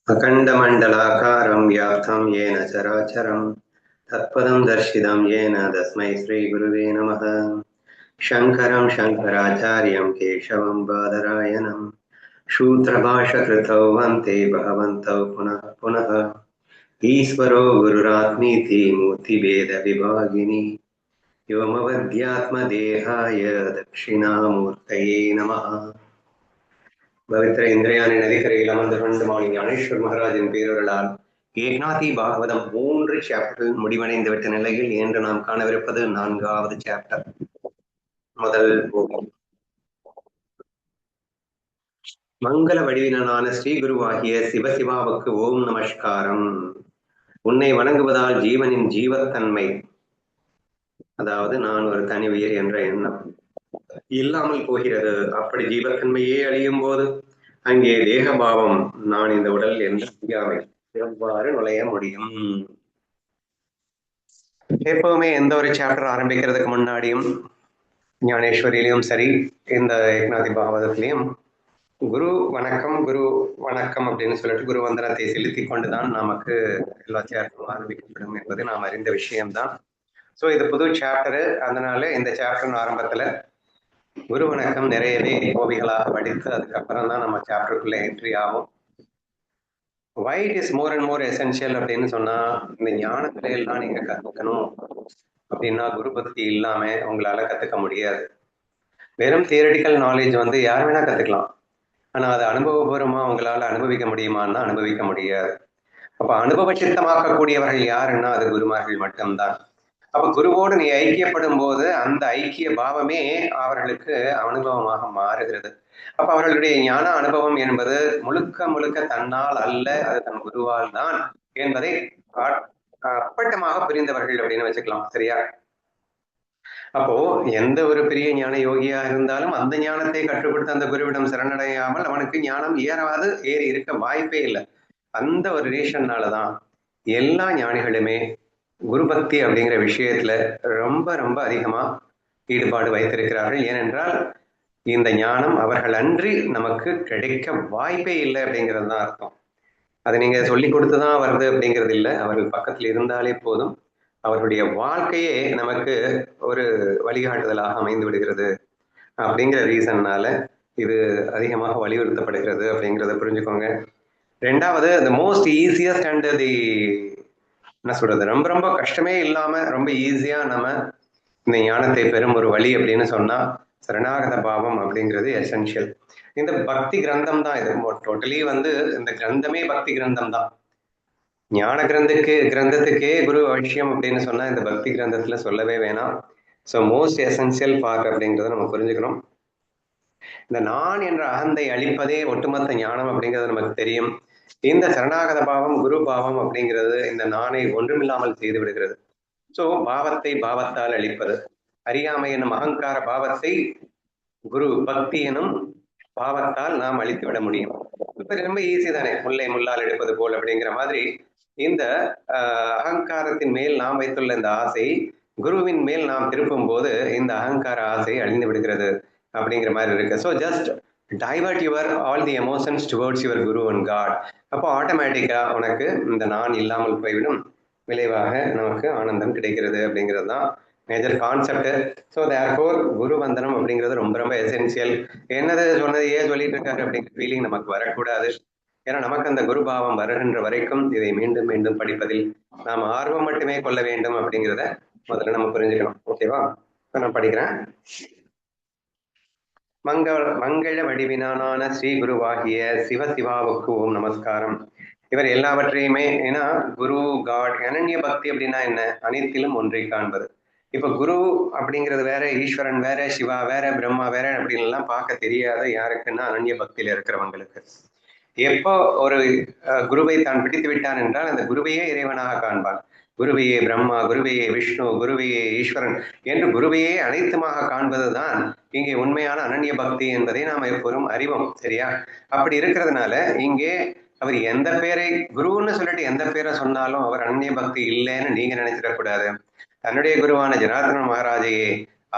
अखण्डमण्डलाकारं व्याप्तं येन चराचरं तत्पदं दर्शितं येन तस्मै श्रीगुरुवे नमः। शङ्करं शङ्कराचार्यं केशवं बादरायणं शूद्रभाषकृतौ वन्ते भगवन्तौ पुनः पुनः। ईश्वरो गुरुरात्मीति मूर्तिभेदविभागिनि व्योमवद्यात्मदेहाय दक्षिणामूर्तये नमः। பவித்திர இந்திரயானி நதிக்கரையில் அமர்ந்து கொண்டு மாணி ஞானேஸ்வர் மகாராஜின் பேரொருளால் ஏக்நாதி பாகவதம் 3 சாப்டர்கள் முடிவடைந்துவிட்ட நிலையில் இன்று நாம் காணவிருப்பது 4வது சாப்டர். முதல் போகம். மங்கள வடிவினான ஸ்ரீ குருவாகிய சிவசிவாவுக்கு ஓம் நமஸ்காரம். உன்னை வணங்குவதால் ஜீவனின் ஜீவத்தன்மை, அதாவது நான் ஒரு தனி உயிர் என்ற எண்ணம் இல்லாமல் போகிறது. அப்படி ஜீவத்தன்மையே அழியும் போது அங்கே தேகபாவம், நான் இந்த உடல் என்ற அறியாமை எவ்வாறு நுழைய முடியும்? எப்பவுமே எந்த ஒரு சாப்டர் ஆரம்பிக்கிறதுக்கு முன்னாடியும் ஞானேஸ்வரியிலையும் சரி, இந்த ஏக்நாதி பாகவதத்திலையும் குரு வணக்கம் அப்படின்னு சொல்லிட்டு குரு வந்தனத்தை செலுத்தி கொண்டுதான் நமக்கு எல்லா சாப்டரும் ஆரம்பிக்கப்படும் என்பது நாம் அறிந்த விஷயம்தான். ஸோ இது புது சாப்டரு, அதனால இந்த சாப்டர் ஆரம்பத்துல குரு வணக்கம் நிறையவே கோவிகளாக படித்து அதுக்கப்புறம் தான் நம்ம சாப்டருக்குள்ள என்ட்ரி ஆகும். Why it is more and more essential அப்படின்னு சொன்னா, இந்த ஞான நிலையெல்லாம் நீங்க கத்துக்கணும் அப்படின்னா குரு பக்தி இல்லாம உங்களால கத்துக்க முடியாது. வெறும் தியரிட்டிக்கல் நாலேஜ் வந்து யார் வேணா கத்துக்கலாம், ஆனா அதை அனுபவபூர்வமா உங்களால அனுபவிக்க முடியுமான்னா அனுபவிக்க முடியாது. அப்ப அனுபவ சித்தமாக்கக்கூடியவர்கள் யாருன்னா அது குருமார்கள் மட்டும்தான். அப்ப குருவோடு நீ ஐக்கியப்படும் போது அந்த ஐக்கிய பாவமே அவர்களுக்கு அனுபவமாக மாறுகிறது. அப்ப அவர்களுடைய ஞான அனுபவம் என்பது முழுக்க முழுக்க தன்னால் அல்ல, அது தன் குருவால் தான் என்பதை அப்பட்டமாக புரிந்தவர்கள் அப்படின்னு வச்சுக்கலாம். சரியா? அப்போ எந்த ஒரு பெரிய ஞான யோகியா இருந்தாலும் அந்த ஞானத்தை கற்றுக் கொடுத்த அந்த குருவிடம் சரணடையாமல் அவனுக்கு ஞானம் ஏறி இருக்க வாய்ப்பே இல்லை. அந்த ஒரு ரீசன்னாலதான் எல்லா ஞானிகளுமே குரு பக்தி அப்படிங்கிற விஷயத்துல ரொம்ப ரொம்ப அதிகமா ஈடுபாடு வைத்திருக்கிறார்கள். ஏனென்றால் இந்த ஞானம் அவர்கள் அன்றி நமக்கு கிடைக்க வாய்ப்பே இல்லை அப்படிங்கிறது தான் அர்த்தம். அதை நீங்க சொல்லி கொடுத்துதான் வருது அப்படிங்கிறது இல்லை, அவர்கள் பக்கத்துல இருந்தாலே போதும். அவர்களுடைய வாழ்க்கையே நமக்கு ஒரு வழிகாட்டுதலாக அமைந்து விடுகிறது. அப்படிங்கிற ரீசன்னால இது அதிகமாக வலியுறுத்தப்படுகிறது அப்படிங்கிறத புரிஞ்சுக்கோங்க. ரெண்டாவது, the most easiest and the என்ன சொல்றது, ரொம்ப ரொம்ப கஷ்டமே இல்லாம ரொம்ப ஈஸியா நம்ம இந்த ஞானத்தை பெறும் ஒரு வழி அப்படின்னு சொன்னா சரணாகத பாவம் அப்படிங்கிறது எசென்ஷியல். இந்த பக்தி கிரந்தம் தான் இது. டோட்டலி வந்து இந்த கிரந்தமே பக்தி கிரந்தம் தான். ஞான கிரந்தத்துக்கே குரு அவசியம் அப்படின்னு சொன்னா இந்த பக்தி கிரந்தத்துல சொல்லவே வேணாம். ஸோ மோஸ்ட் எசென்சியல் பார்ட் அப்படிங்கிறத நம்ம புரிஞ்சுக்கணும். இந்த நான் என்ற அகந்தை அழிப்பதே ஒட்டுமொத்த ஞானம் அப்படிங்கிறது நமக்கு தெரியும். இந்த சரணாகத பாவம் குரு பாவம் அப்படிங்கிறது இந்த நானை ஒன்றுமில்லாமல் செய்து விடுகிறது. ஸோ பாவத்தை பாவத்தால் அழிப்பது, அறியாமை எனும் அகங்கார பாவத்தை குரு பக்தி எனும் பாவத்தால் நாம் அழித்து விட முடியும். இப்ப ரொம்ப ஈஸி தானே, முல்லை முள்ளால் எடுப்பது போல் அப்படிங்கிற மாதிரி இந்த அகங்காரத்தின் மேல் நாம் வைத்துள்ள இந்த ஆசை குருவின் மேல் நாம் திருப்பும் போது இந்த அகங்கார ஆசை அழிந்து விடுகிறது அப்படிங்கிற மாதிரி இருக்கு. So just divert your all the emotions towards your guru and God. அப்போ ஆட்டோமேட்டிக்கா உனக்கு இந்த நான் இல்லாமல் போய்விடும், விளைவாக நமக்கு ஆனந்தம் கிடைக்கிறது அப்படிங்கிறது தான் மேஜர் கான்செப்ட். ஸோ தேர்ஃபோர் குரு வந்தனம் அப்படிங்கிறது ரொம்ப ரொம்ப எசென்சியல். என்னது சொன்னதையே சொல்லிட்டு இருக்காரு அப்படிங்கிற ஃபீலிங் நமக்கு வரக்கூடாது. ஏன்னா நமக்கு அந்த குரு பாவம் வருகின்ற வரைக்கும் இதை மீண்டும் மீண்டும் படிப்பதில் நாம் ஆர்வம் மட்டுமே கொள்ள வேண்டும் அப்படிங்கிறத முதல்ல நம்ம புரிஞ்சுக்கணும். ஓகேவா? நான் படிக்கிறேன். மங்கள வடிவினான ஸ்ரீ குருவாகிய சிவசிவாவுக்கு ஓம் நமஸ்காரம். இவர் எல்லாவற்றையுமே, ஏன்னா குரு காட் அனன்ய பக்தி அப்படின்னா என்ன, அனைத்திலும் ஒன்றை காண்பது. இப்ப குரு அப்படிங்கிறது வேற, ஈஸ்வரன் வேற, சிவா வேற, பிரம்மா வேற அப்படின்னு எல்லாம் பார்க்க தெரியாத யாருக்குன்னா அனன்ய பக்தியில இருக்கிறவங்களுக்கு. எப்போ ஒரு குருவை தான் பிடித்து விட்டான் என்றால் அந்த குருவையே இறைவனாக காண்பான். குருவையே பிரம்மா, குருவையே விஷ்ணு, குருவையே ஈஸ்வரன் என்று குருவையே அனைத்துமாக காண்பதுதான் இங்கே உண்மையான அனன்ய பக்தி என்பதை நாம் எப்போதும் அறிவோம். சரியா? அப்படி இருக்கிறதுனால இங்கே அவர் எந்த பேரை குருன்னு சொல்லிட்டு எந்த பேரை சொன்னாலும் அவர் அனன்ய பக்தி இல்லைன்னு நீங்க நினைச்சிடக்கூடாது. தன்னுடைய குருவான ஜனார்தன மகாராஜையே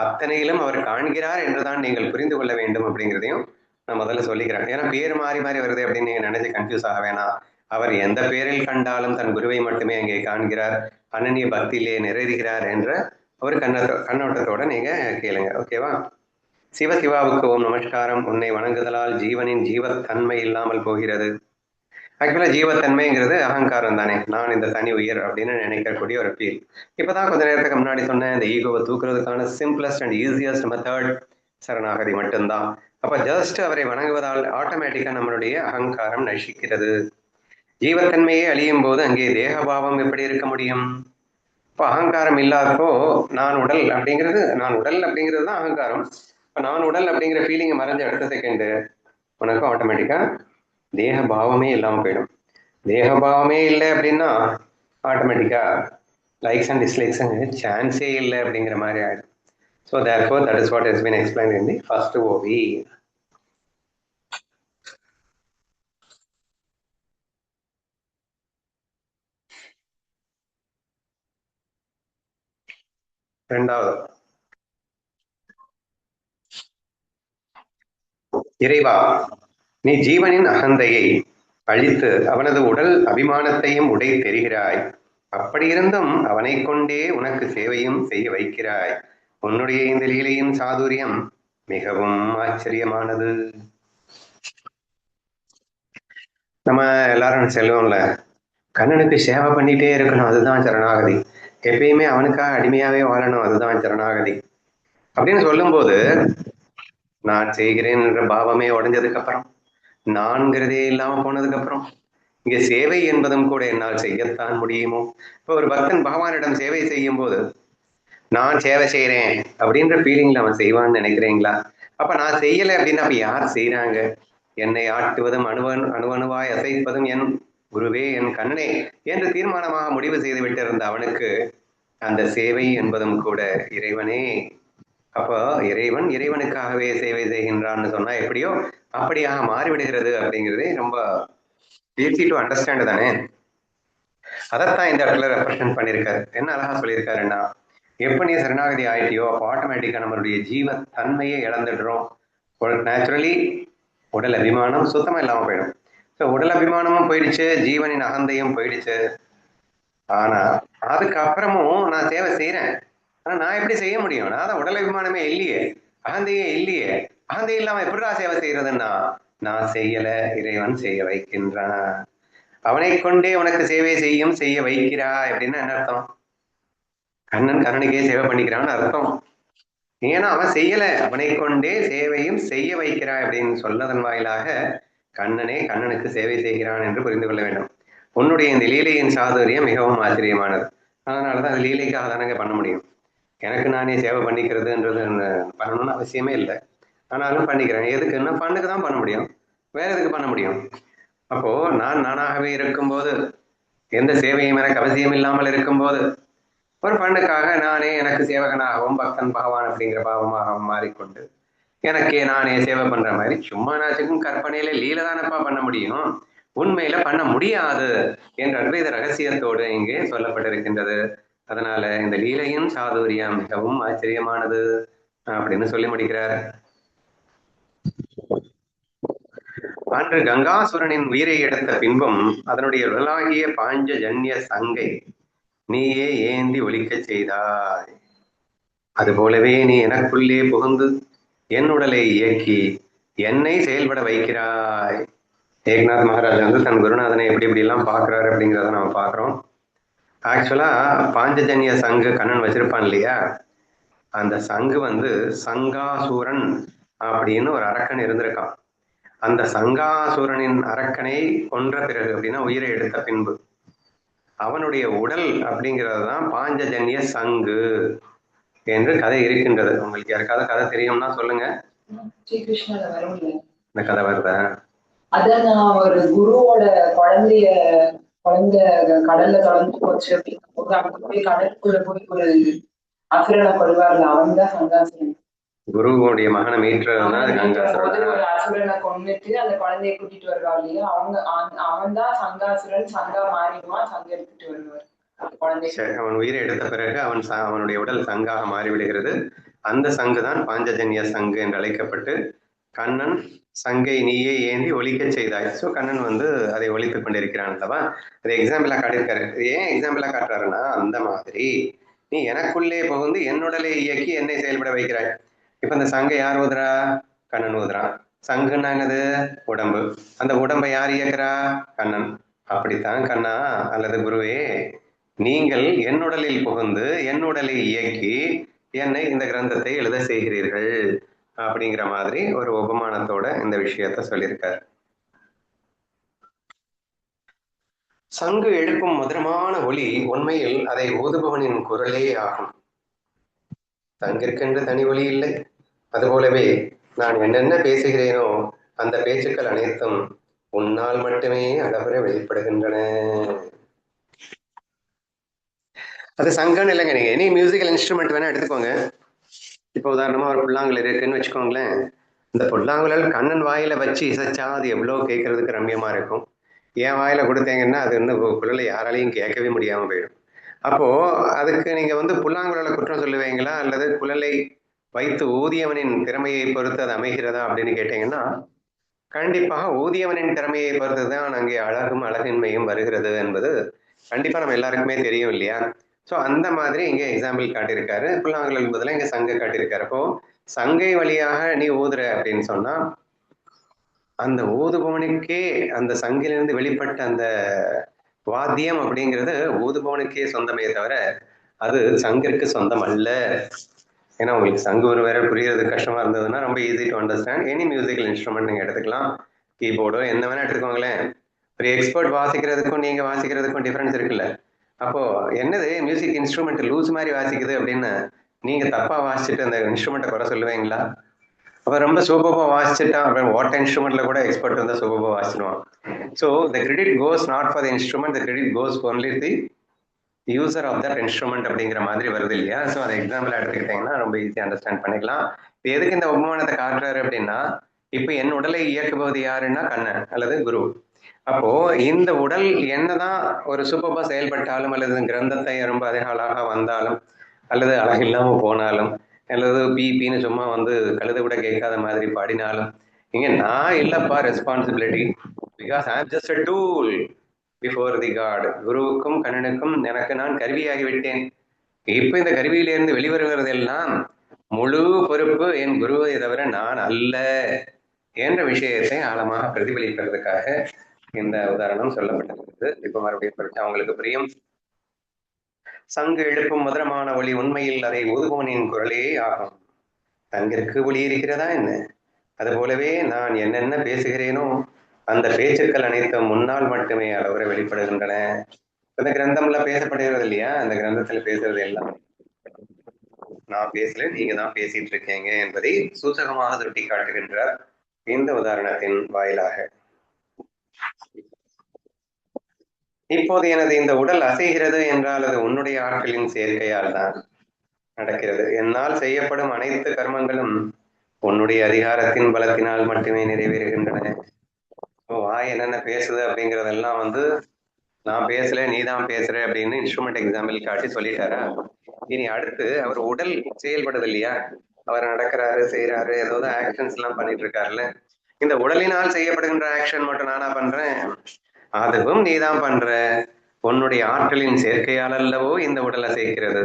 அத்தனையிலும் அவர் காண்கிறார் என்றுதான் நீங்கள் புரிந்து கொள்ள வேண்டும் அப்படிங்கிறதையும் நான் முதல்ல சொல்லிக்கிறேன். ஏன்னா பேர் மாறி மாறி வருது அப்படின்னு நீங்க நினைச்சு கன்ஃபியூஸ் ஆக வேணாம். அவர் எந்த பேரில் கண்டாலும் தன் குருவை மட்டுமே அங்கே காண்கிறார், அனன்ய பக்தியிலே நிறைகிறார் என்ற ஒரு கண்ணோட்டத்தோட நீங்க கேளுங்க. ஓகேவா? சிவ சிவாவுக்கு ஓம் நமஸ்காரம். உன்னை வணங்குதலால் ஜீவனின் ஜீவத்தன்மை இல்லாமல் போகிறது. ஆக்சுவலா ஜீவத்தன்மைங்கிறது அகங்காரம் தானே, நான் இந்த தனி உயிர் அப்படின்னு நினைக்கக்கூடிய ஒரு ஃபீல். இப்பதான் கொஞ்ச நேரத்துக்கு முன்னாடி சொன்னேன், இந்த ஈகோவை தூக்குறதுக்கான சிம்பிளஸ்ட் அண்ட் ஈஸியஸ்ட் மெத்தட் சரணாகதி மட்டும்தான். அப்ப ஜஸ்ட் அவரை வணங்குவதால் ஆட்டோமேட்டிக்கா நம்மளுடைய அகங்காரம் நசிக்கிறது. ஜீவத்தன்மையே அழியும் போது அங்கே தேகபாவம் எப்படி இருக்க முடியும்? இப்போ அகங்காரம் இல்லாதப்போ நான் உடல் அப்படிங்கிறது தான் அகங்காரம். இப்போ நான் உடல் அப்படிங்கிற ஃபீலிங் மறைஞ்ச அடுத்த செகண்டு உனக்கு ஆட்டோமேட்டிக்கா தேக பாவமே இல்லாமல் போயிடும். தேக பாவமே இல்லை அப்படின்னா ஆட்டோமேட்டிக்கா லைக்ஸ் அண்ட் டிஸ்லைக்ஸ் சான்ஸே இல்லை அப்படிங்கிற மாதிரி ஆயிடும். So therefore that is what has been explained in the first OV. இரண்டாவது, இறைவா நீ ஜீவனின் அகந்தையை அழித்து அவனது உடல் அபிமானத்தையும் உடை தெரிகிறாய். அப்படியிருந்தும் அவனை கொண்டே உனக்கு சேவையும் செய்ய வைக்கிறாய். உன்னுடைய இந்த லீலையின் சாதுரியம் மிகவும் ஆச்சரியமானது. நம்ம எல்லாரும் செல்வோம்ல, கண்ணனுக்கு சேவை பண்ணிட்டே இருக்கணும், அதுதான் சரணாகதி. எப்பயுமே அவனுக்காக அடிமையாவே வாழணும், அதுதான் சரணாகதி அப்படின்னு சொல்லும்போது, நான் செய்கிறேன் என்ற பாவமே உடைஞ்சதுக்கு அப்புறம், நான்கிறதே இல்லாம போனதுக்கு அப்புறம், இங்க சேவை என்பதும் கூட என்னால் செய்யத்தான் முடியுமோ? இப்போ ஒரு பக்தன் பகவானிடம் சேவை செய்யும் போது, நான் சேவை செய்யறேன் அப்படின்ற ஃபீலிங்ல அவன் செய்வான்னு நினைக்கிறீங்களா? அப்ப நான் செய்யலை அப்படின்னா அப்ப யார் செய்யறாங்க? என்னை ஆட்டுவதும் அணுவணுவாய் அசைப்பதும் என் குருவே என் கண்ணனே என்று தீர்மானமாக முடிவு செய்து விட்டிருந்த அவனுக்கு அந்த சேவை என்பதும் கூட இறைவனே. அப்போ இறைவனுக்காகவே சேவை செய்கின்றான்னு சொன்னா எப்படியோ அப்படியாக மாறிவிடுகிறது அப்படிங்கிறதே ரொம்ப ஈஸி டு அண்டர்ஸ்டாண்ட் தானே. அதைத்தான் இந்த இடத்துல ரெப்ரசன்ட் பண்ணியிருக்காரு. என்ன அழகா சொல்லியிருக்காருன்னா, எப்ப நீ சரணாகதி ஆயிட்டியோ அப்போ ஆட்டோமேட்டிக்கா நம்மளுடைய ஜீவ தன்மையை இழந்துடுறோம். நேச்சுரலி உடல் அபிமானம் சுத்தமா இல்லாம போயிடும். ஸோ உடல் அபிமானமும் போயிடுச்சு, ஜீவனின் அகந்தையும் போயிடுச்சு. ஆனா அதுக்கப்புறமும் நான் சேவை செய்யறேன். ஆனா நான் எப்படி செய்ய முடியும்? நான் தான் உடல் அபிமானமே இல்லையே, அகந்தையே இல்லையே. அகந்தை இல்லாம எப்படிடா சேவை செய்யறதுன்னா, நான் செய்யல, இறைவன் செய்ய வைக்கின்றான். அவனை கொண்டே உனக்கு சேவை செய்ய வைக்கிறாய் அப்படின்னா என்ன அர்த்தம்? கண்ணன் கண்ணனுக்கே சேவை பண்ணிக்கிறான்னு அர்த்தம். ஏன்னா அவன் செய்யல, அவனை கொண்டே சேவையும் செய்ய வைக்கிறாய் அப்படின்னு சொல்லதன் வாயிலாக கண்ணனே கண்ணனுக்கு சேவை செய்கிறான் என்று புரிந்து கொள்ள வேண்டும். உன்னுடைய இந்த லீலையின் சாதுரியம் மிகவும் ஆச்சரியமானது. அதனாலதான் அது லீலைக்காக தானங்க பண்ண முடியும். எனக்கு நானே சேவை பண்ணிக்கிறதுன்றது பண்ணணும்னு அவசியமே இல்லை. ஆனாலும் பண்ணிக்கிறேன். எதுக்குன்னா பண்ணுக்கு தான் பண்ண முடியும், வேற எதுக்கு பண்ண முடியும்? அப்போ நான் நானாகவே இருக்கும்போது, எந்த சேவையும் எனக்கு அவசியம் இல்லாமல் இருக்கும்போது, ஒரு பண்ணுக்காக நானே எனக்கு சேவகனாகவும் பக்தன் பகவான் அப்படிங்கிற பாவமாகவும் மாறிக்கொண்டு எனக்கே நானே சேவை பண்ற மாதிரி சும்மா நாச்சுக்கும் கற்பனையில லீல தானப்பா பண்ண முடியும், உண்மையில பண்ண முடியாது என்ற அத்வைத ரகசியத்தோடு இங்கே சொல்லப்பட்டிருக்கின்றது. அதனால இந்த லீலையின் சாதுரியம் மிகவும் ஆச்சரியமானது அப்படின்னு சொல்லி முடிக்கிறார். அன்று கங்காசுரனின் உயிரை எடுத்த பின்பும் அதனுடைய உடலாகிய பாஞ்சஜன்ய சங்கை நீயே ஏந்தி ஒலிக்க செய்தாய். அதுபோலவே நீ எனக்குள்ளே புகுந்து என் உடலை இயக்கி என்னை செயல்பட வைக்கிறாய். ஏக்நாத் மகாராஜ் வந்து தன் குருநாதனை எப்படி எல்லாம் பாக்குறாரு அப்படிங்கிறத நம்ம பாக்குறோம். ஆக்சுவலா பாஞ்சஜன்ய சங்கு கண்ணன் வச்சிருப்பான் இல்லையா, அந்த சங்கு வந்து சங்காசூரன் அப்படின்னு ஒரு அரக்கன் இருந்திருக்கான். அந்த சங்காசூரனின் அரக்கனை கொன்ற பிறகு அப்படின்னா உயிரை எடுத்த பின்பு அவனுடைய உடல் அப்படிங்கிறது தான் பாஞ்சஜன்ய சங்கு என்று கதை இருக்கின்றது. உங்களுக்கு யாருக்காவது கதை தெரியும்னா சொல்லுங்க. இந்த கதை வருதா? அதான் ஒரு குருவோட குழந்தை கடல்ல தொலைஞ்சு போச்சு அப்படிங்கும்போது அங்க போய் கடலுக்குள்ள போய் ஒரு அசுரனை கொள்வார்ல, அவன் தான் சங்காசுரன். குருவுடைய மகனை மீட்டுறதுதான் ஒரு அசுரனை கொண்டுட்டு அந்த குழந்தைய கூட்டிட்டு வருவார் இல்லையா, அவன் தான் சங்காசுரன். சங்கா மாறிடுவான், சங்க எடுத்துட்டு வருவார். அவன் உயிரை எடுத்த பிறகு அவனுடைய உடல் சங்காக மாறிவிடுகிறது. அந்த சங்கு தான் பாஞ்சஜன்ய சங்கு என்று அழைக்கப்பட்டு கண்ணன் சங்கை நீயே ஏந்தி ஒலிக்க செய்தாய். ஸோ கண்ணன் வந்து அதை ஒலித்துக் கொண்டிருக்கிறான் அல்லவா? அது எக்ஸாம்பிளா காட்டியிருக்காரு. ஏன் எக்ஸாம்பிளா காட்டுறாருன்னா, அந்த மாதிரி நீ எனக்குள்ளே புகுந்து என்னுடலை இயக்கி என்னை செயல்பட வைக்கிறாய். இப்ப இந்த சங்கை யார் ஊதுறா? கண்ணன் ஊதுறான். சங்குன்னா என்னது? உடம்பு. அந்த உடம்பை யார் இயக்குறா? கண்ணன். அப்படித்தான் கண்ணா அல்லது குருவே, நீங்கள் என்னுடலில் புகுந்து என்னுடலை இயக்கி என்னை இந்த கிரந்தத்தை எழுத செய்கிறீர்கள் அப்படிங்கிற மாதிரி ஒரு உபமானத்தோட இந்த விஷயத்த சொல்லியிருக்காரு. சங்கு எழுப்பும் மதுரமான ஒலி உண்மையில் அதை ஊதுபவனின் குரலே ஆகும். சங்கிற்கென்று தனி ஒலி இல்லை. அதுபோலவே நான் என்னென்ன பேசுகிறேனோ அந்த பேச்சுக்கள் அனைத்தும் உன்னால் மட்டுமே அளவர வெளிப்படுகின்றன. அது சங்கன்னு இல்லைங்க, நீங்க எனி மியூசிக்கல் இன்ஸ்ட்ருமெண்ட் வேணா எடுத்துக்கோங்க. இப்போ உதாரணமா ஒரு புல்லாங்குழல் இருக்குன்னு வச்சுக்கோங்களேன். இந்த புல்லாங்குழல் கண்ணன் வாயில வச்சு இசைச்சா அது எவ்வளவு கேட்கறதுக்கு ரம்யமா இருக்கும். என் வாயில கொடுத்தீங்கன்னா அது இன்னும் குழலை யாராலையும் கேட்கவே முடியாம போயிடும். அப்போ அதுக்கு நீங்க வந்து புல்லாங்குழலை குற்றம் சொல்லுவீங்களா அல்லது குழலை வைத்து ஊதியவனின் திறமையை பொறுத்து அது அமைகிறதா அப்படின்னு கேட்டீங்கன்னா, கண்டிப்பாக ஊதியவனின் திறமையை பொறுத்துதான் அங்கே அழகும் அழகின்மையும் வருகிறது என்பது கண்டிப்பா நம்ம எல்லாருக்குமே தெரியும் இல்லையா? ஸோ அந்த மாதிரி இங்க எக்ஸாம்பிள் காட்டியிருக்காரு. புல்லாங்குழல் பதிலா இங்க சங்கை காட்டியிருக்காரு. அப்போ சங்கை வழியாக நீ ஊதுற அப்படின்னு சொன்னா, அந்த ஊதுபவனுக்கே அந்த சங்கிலிருந்து வெளிப்பட்ட அந்த வாத்தியம் அப்படிங்கிறது ஊதுபவனுக்கே சொந்தமே தவிர அது சங்கிற்கு சொந்தம் அல்ல. ஏன்னா உங்களுக்கு சங்கு ஒரு வேற புரியறது கஷ்டமா இருந்ததுன்னா ரொம்ப easy to understand. Any musical instrument நீங்க எடுத்துக்கலாம், கீபோர்டோ என்ன வேணா எடுத்துக்கோங்களேன். ஒரு எக்ஸ்பர்ட் வாசிக்கிறதுக்கும் நீங்க வாசிக்கிறதுக்கும் டிஃபரன்ஸ் இருக்குல்ல. அப்போ என்னது மியூசிக் இன்ஸ்ட்ருமெண்ட் லூஸ் மாதிரி வாசிக்குது அப்படின்னு நீங்க தப்பா வாசிச்சுட்டு அந்த இன்ஸ்ட்ருமெண்ட்டை குறை சொல்லுவீங்களா? அப்ப ரொம்ப சூப்பர்பா வாசிச்சுட்டான். அப்புறம் வாட் இன்ஸ்ட்ருமெண்ட்ல கூட எக்ஸ்பர்ட் வந்து சூப்பர்பா வாசிடுவான். So the credit goes not for the instrument, the credit goes only the user of that instrument அப்படிங்கிற மாதிரி வருது இல்லையா? ஸோ அதை எக்ஸாம்பிள் எடுத்துக்கிட்டீங்கன்னா ரொம்ப ஈஸியாக அண்டர்ஸ்டாண்ட் பண்ணிக்கலாம். இப்போ எதுக்கு இந்த உபமானத்தை காட்டுறாரு அப்படின்னா, இப்போ என் உடலை இயக்குபவது யாருன்னா கண்ணன் அல்லது குரு. அப்போ இந்த உடல் என்னதான் ஒரு சூப்பர்பா செயல்பட்டாலும் அல்லது கிரந்தத்தை ரொம்ப அதிக அழகா வந்தாலும் அல்லது அழகில்லாம போனாலும் அல்லது பிபின்னு சும்மா வந்து கழுத கூட கேட்காத மாதிரி பாடினாலும் இங்க நான் இல்லப்பா responsibility, because I am just a tool before the God. குருவுக்கும் கண்ணனுக்கும் எனக்கு நான் கருவியாகி விட்டேன். இப்ப இந்த கருவியிலிருந்து வெளிவருகிறது எல்லாம் முழு பொறுப்பு என் குருவை தவிர நான் அல்ல என்ற விஷயத்தை ஆழமாக பிரதிபலிப்பதற்காக இந்த உதாரணம் சொல்லப்பட்டிருக்கிறது. இப்ப மறுபடியும் சொல்லிட்டு அவங்களுக்கு புரியும். சங்கு எழுப்பும் மதுரமான ஒளி உண்மையில் அதை ஊதுபவனின் குரலே ஆகும். தங்கிற்கு ஒளி இருக்கிறதா என்ன? அது போலவே நான் என்னென்ன பேசுகிறேனோ அந்த பேச்சுக்கள் அனைத்தும் முன்னால் மட்டுமே அளவுற வெளிப்படுகின்றன. இந்த கிரந்தம்ல பேசப்படுகிறது இல்லையா? அந்த கிரந்தத்துல பேசுறது எல்லாம் நான் பேசல, நீங்க தான் பேசிட்டு இருக்கீங்க என்பதை சூசகமாக சுட்டி காட்டுகின்றார் இந்த உதாரணத்தின் வாயிலாக. இப்போது எனது இந்த உடல் அசைகிறது என்றால் அது உன்னுடைய ஆட்களின் சேர்க்கையால் தான் நடக்கிறது. என்னால் செய்யப்படும் அனைத்து கர்மங்களும் உன்னுடைய அதிகாரத்தின் பலத்தினால் மட்டுமே நிறைவேறுகின்றன. வாய் என்னென்ன பேசுது அப்படிங்கிறதெல்லாம் வந்து நான் பேசல நீ தான் பேசுற அப்படின்னு இன்ஸ்ட்ருமெண்ட் எக்ஸாம்பிள் காட்டி சொல்லிட்டாரா? இனி அடுத்து அவர் உடல் செயல்படுது இல்லையா? அவர் நடக்கிறாரு, செய்யறாரு, ஏதாவது ஆக்ஷன்ஸ் எல்லாம் பண்ணிட்டு இருக்காருல்ல. இந்த உடலினால் செய்யப்படுகின்ற ஆக்ஷன் மட்டும் நானா பண்றேன்? அதுவும் நீதான் பண்ற. உன்னுடைய ஆற்றலின் சேர்க்கையால் அல்லவோ இந்த உடலை சேர்க்கிறது.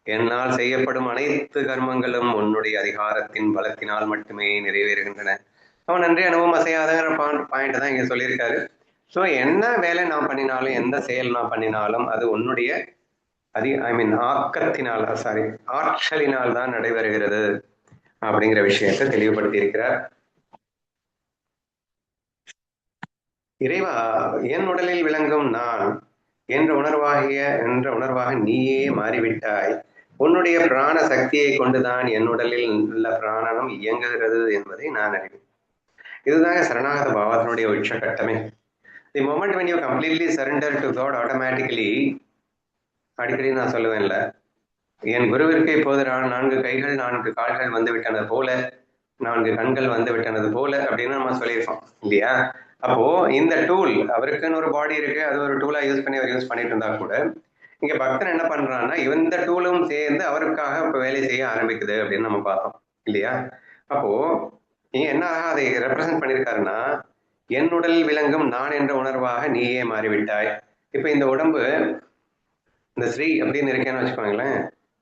என்னால் செய்யப்படும் அனைத்து கர்மங்களும் உன்னுடைய அதிகாரத்தின் பலத்தினால் மட்டுமே நிறைவேறுகின்றன. அவன் நன்றி அனுபவம் அசையாதங்கிற பாயிண்ட் தான் இங்க சொல்லியிருக்காரு. ஸோ என்ன வேலை நான் பண்ணினாலும் எந்த செயல் நான் பண்ணினாலும் அது உன்னுடைய ஆக்கத்தினால் ஆற்றலினால் தான் நடைபெறுகிறது அப்படிங்கிற விஷயத்தை தெளிவுபடுத்தி இருக்கிறார். இறைவா, என் உடலில் விளங்கும் நான் என்ற உணர்வாக நீயே மாறிவிட்டாய். உன்னுடைய பிராண சக்தியை கொண்டுதான் என் உடலில் உள்ள பிராணனம் இயங்குகிறது என்பதை நான் அறிவேன். இதுதாங்க சரணாகத பாவத்தினுடைய உச்சகட்டமே. The moment when you completely surrender to God, automatically, அடிக்கடி நான் சொல்லுவேன்ல, என் குருவிற்கு இப்போது 4 கைகள் 4 கால்கள் வந்து விட்டனது போல, 4 கண்கள் வந்து விட்டனது போல அப்படின்னு நம்ம சொல்லியிருக்கோம் இல்லையா? அப்போ இந்த டூல் அவருக்குன்னு ஒரு பாடி இருக்கு, அது ஒரு டூலா யூஸ் பண்ணிட்டு இருந்தா கூட இங்க பக்தன் என்ன பண்றான்னா இந்த டூலும் சேர்ந்து அவருக்காக இப்ப வேலை செய்ய ஆரம்பிக்குது அப்படின்னு நம்ம பார்த்தோம் இல்லையா? அப்போ இங்க என்ன அதை ரெப்ரசன்ட் பண்ணியிருக்காருன்னா, என் உடல் விளங்கும் நான் என்ற உணர்வாக நீயே மாறிவிட்டாய். இப்ப இந்த உடம்பு இந்த ஸ்ரீ அப்படின்னு இருக்கேன்னு வச்சுக்கோங்களேன்,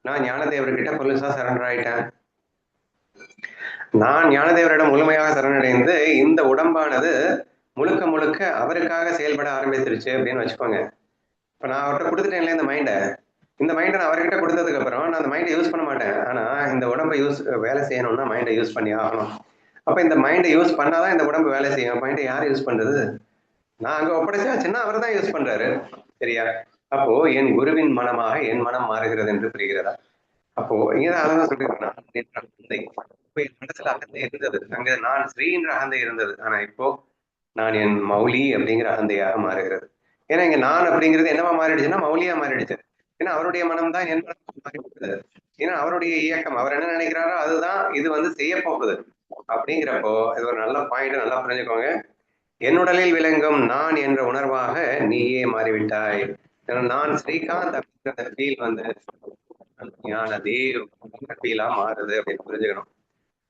நான் ஞானதேவர்கிட்ட புதுசா சரண்டர் ஆயிட்டேன். நான் ஞானதேவரிடம் முழுமையாக சரணடைந்து இந்த உடம்பானது முழுக்க முழுக்க அவருக்காக செயல்பட ஆரம்பிச்சிருச்சு அப்படின்னு வச்சுக்கோங்க. இப்ப நான் அவர்கிட்ட கொடுத்துட்டேன்ல இந்த மைண்டை நான் அவர்கிட்ட கொடுத்ததுக்கு அப்புறம் நான் அந்த மைண்டை யூஸ் பண்ண மாட்டேன். ஆனா இந்த உடம்பை வேலை செய்யணும்னா மைண்டை யூஸ் பண்ணி ஆகணும். அப்ப இந்த மைண்டை யூஸ் பண்ணாதான் இந்த உடம்பு வேலை செய்யும். மைண்டை யார் யூஸ் பண்றது? நான் அங்க ஒப்படைச்சாச்சுன்னா அவர் தான் யூஸ் பண்றாரு. சரியா? அப்போ என் குருவின் மனமாக என் மனம் மாறுகிறது என்று புரிகிறதா? அப்போ இங்கதான் அதான் சொல்லிருக்கேன். இப்ப என் மனசுல அகந்தை இருந்தது. அங்க நான் ஸ்ரீன்ற அகந்தை இருந்தது. ஆனா இப்போ நான் என் மௌலி அப்படிங்கிற அகந்தையாக மாறுகிறது. ஏன்னா இங்க நான் அப்படிங்கிறது என்னவா மாறிடுச்சுன்னா மௌலியா மாறிடுச்சு. ஏன்னா அவருடைய மனம் தான் என் மனம் மாறிடுது. ஏன்னா அவருடைய இயக்கம், அவர் என்ன நினைக்கிறாரோ அதுதான் இது செய்ய போகுது. அப்படிங்கிறப்போ இது ஒரு நல்ல பாயிண்ட், நல்லா புரிஞ்சுக்கோங்க. என்னுடலில் விளங்கும் நான் என்ற உணர்வாக நீயே மாறிவிட்டாய். நான் ஸ்ரீகாந்த் அப்படிங்கிற ஃபீல் ஞான தேவ் ஃபீலா மாறுது அப்படின்னு புரிஞ்சுக்கணும்.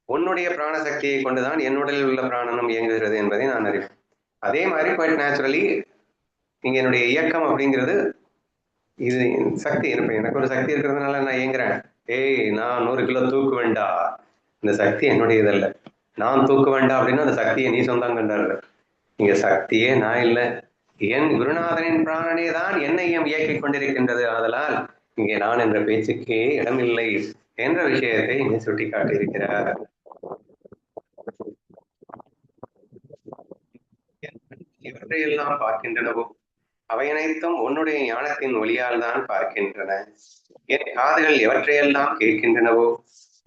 உன்னுடைய பிராண சக்தியை கொண்டுதான் என்னுடலில் உள்ள பிராணனும் இயங்குகிறது என்பதை நான் அறிவேன். அதே மாதிரி குவைட் நேச்சுரலி இங்க என்னுடைய இயக்கம் அப்படிங்கிறது இது சக்தி இருப்பேன். எனக்கு ஒரு சக்தி இருக்கிறதுனால நான் இயங்குறேன். ஏய் நான் 100 கிலோ தூக்கு வேண்டா, இந்த சக்தி என்னுடைய இதல்ல, நான் தூக்கு வேண்டாம் அப்படின்னா அந்த சக்தியை நீ சொந்தம் கண்டாரு. இங்க சக்தியே நான் இல்லை, என் குருநாதனின் பிராணனே தான் என்னையும் இயக்கிக் கொண்டிருக்கின்றது. ஆதலால் இங்கே நான் என்ற பேச்சுக்கே இடமில்லை என்ற விஷயத்தை இங்கே சுட்டி காட்டியிருக்கிறார். இவற்றையெல்லாம் பார்க்கின்றனவோ அவை அனைத்தும் உன்னுடைய ஞானத்தின் ஒளியால் தான் பார்க்கின்றன. என் காதுகள் எவற்றையெல்லாம் கேட்கின்றனவோ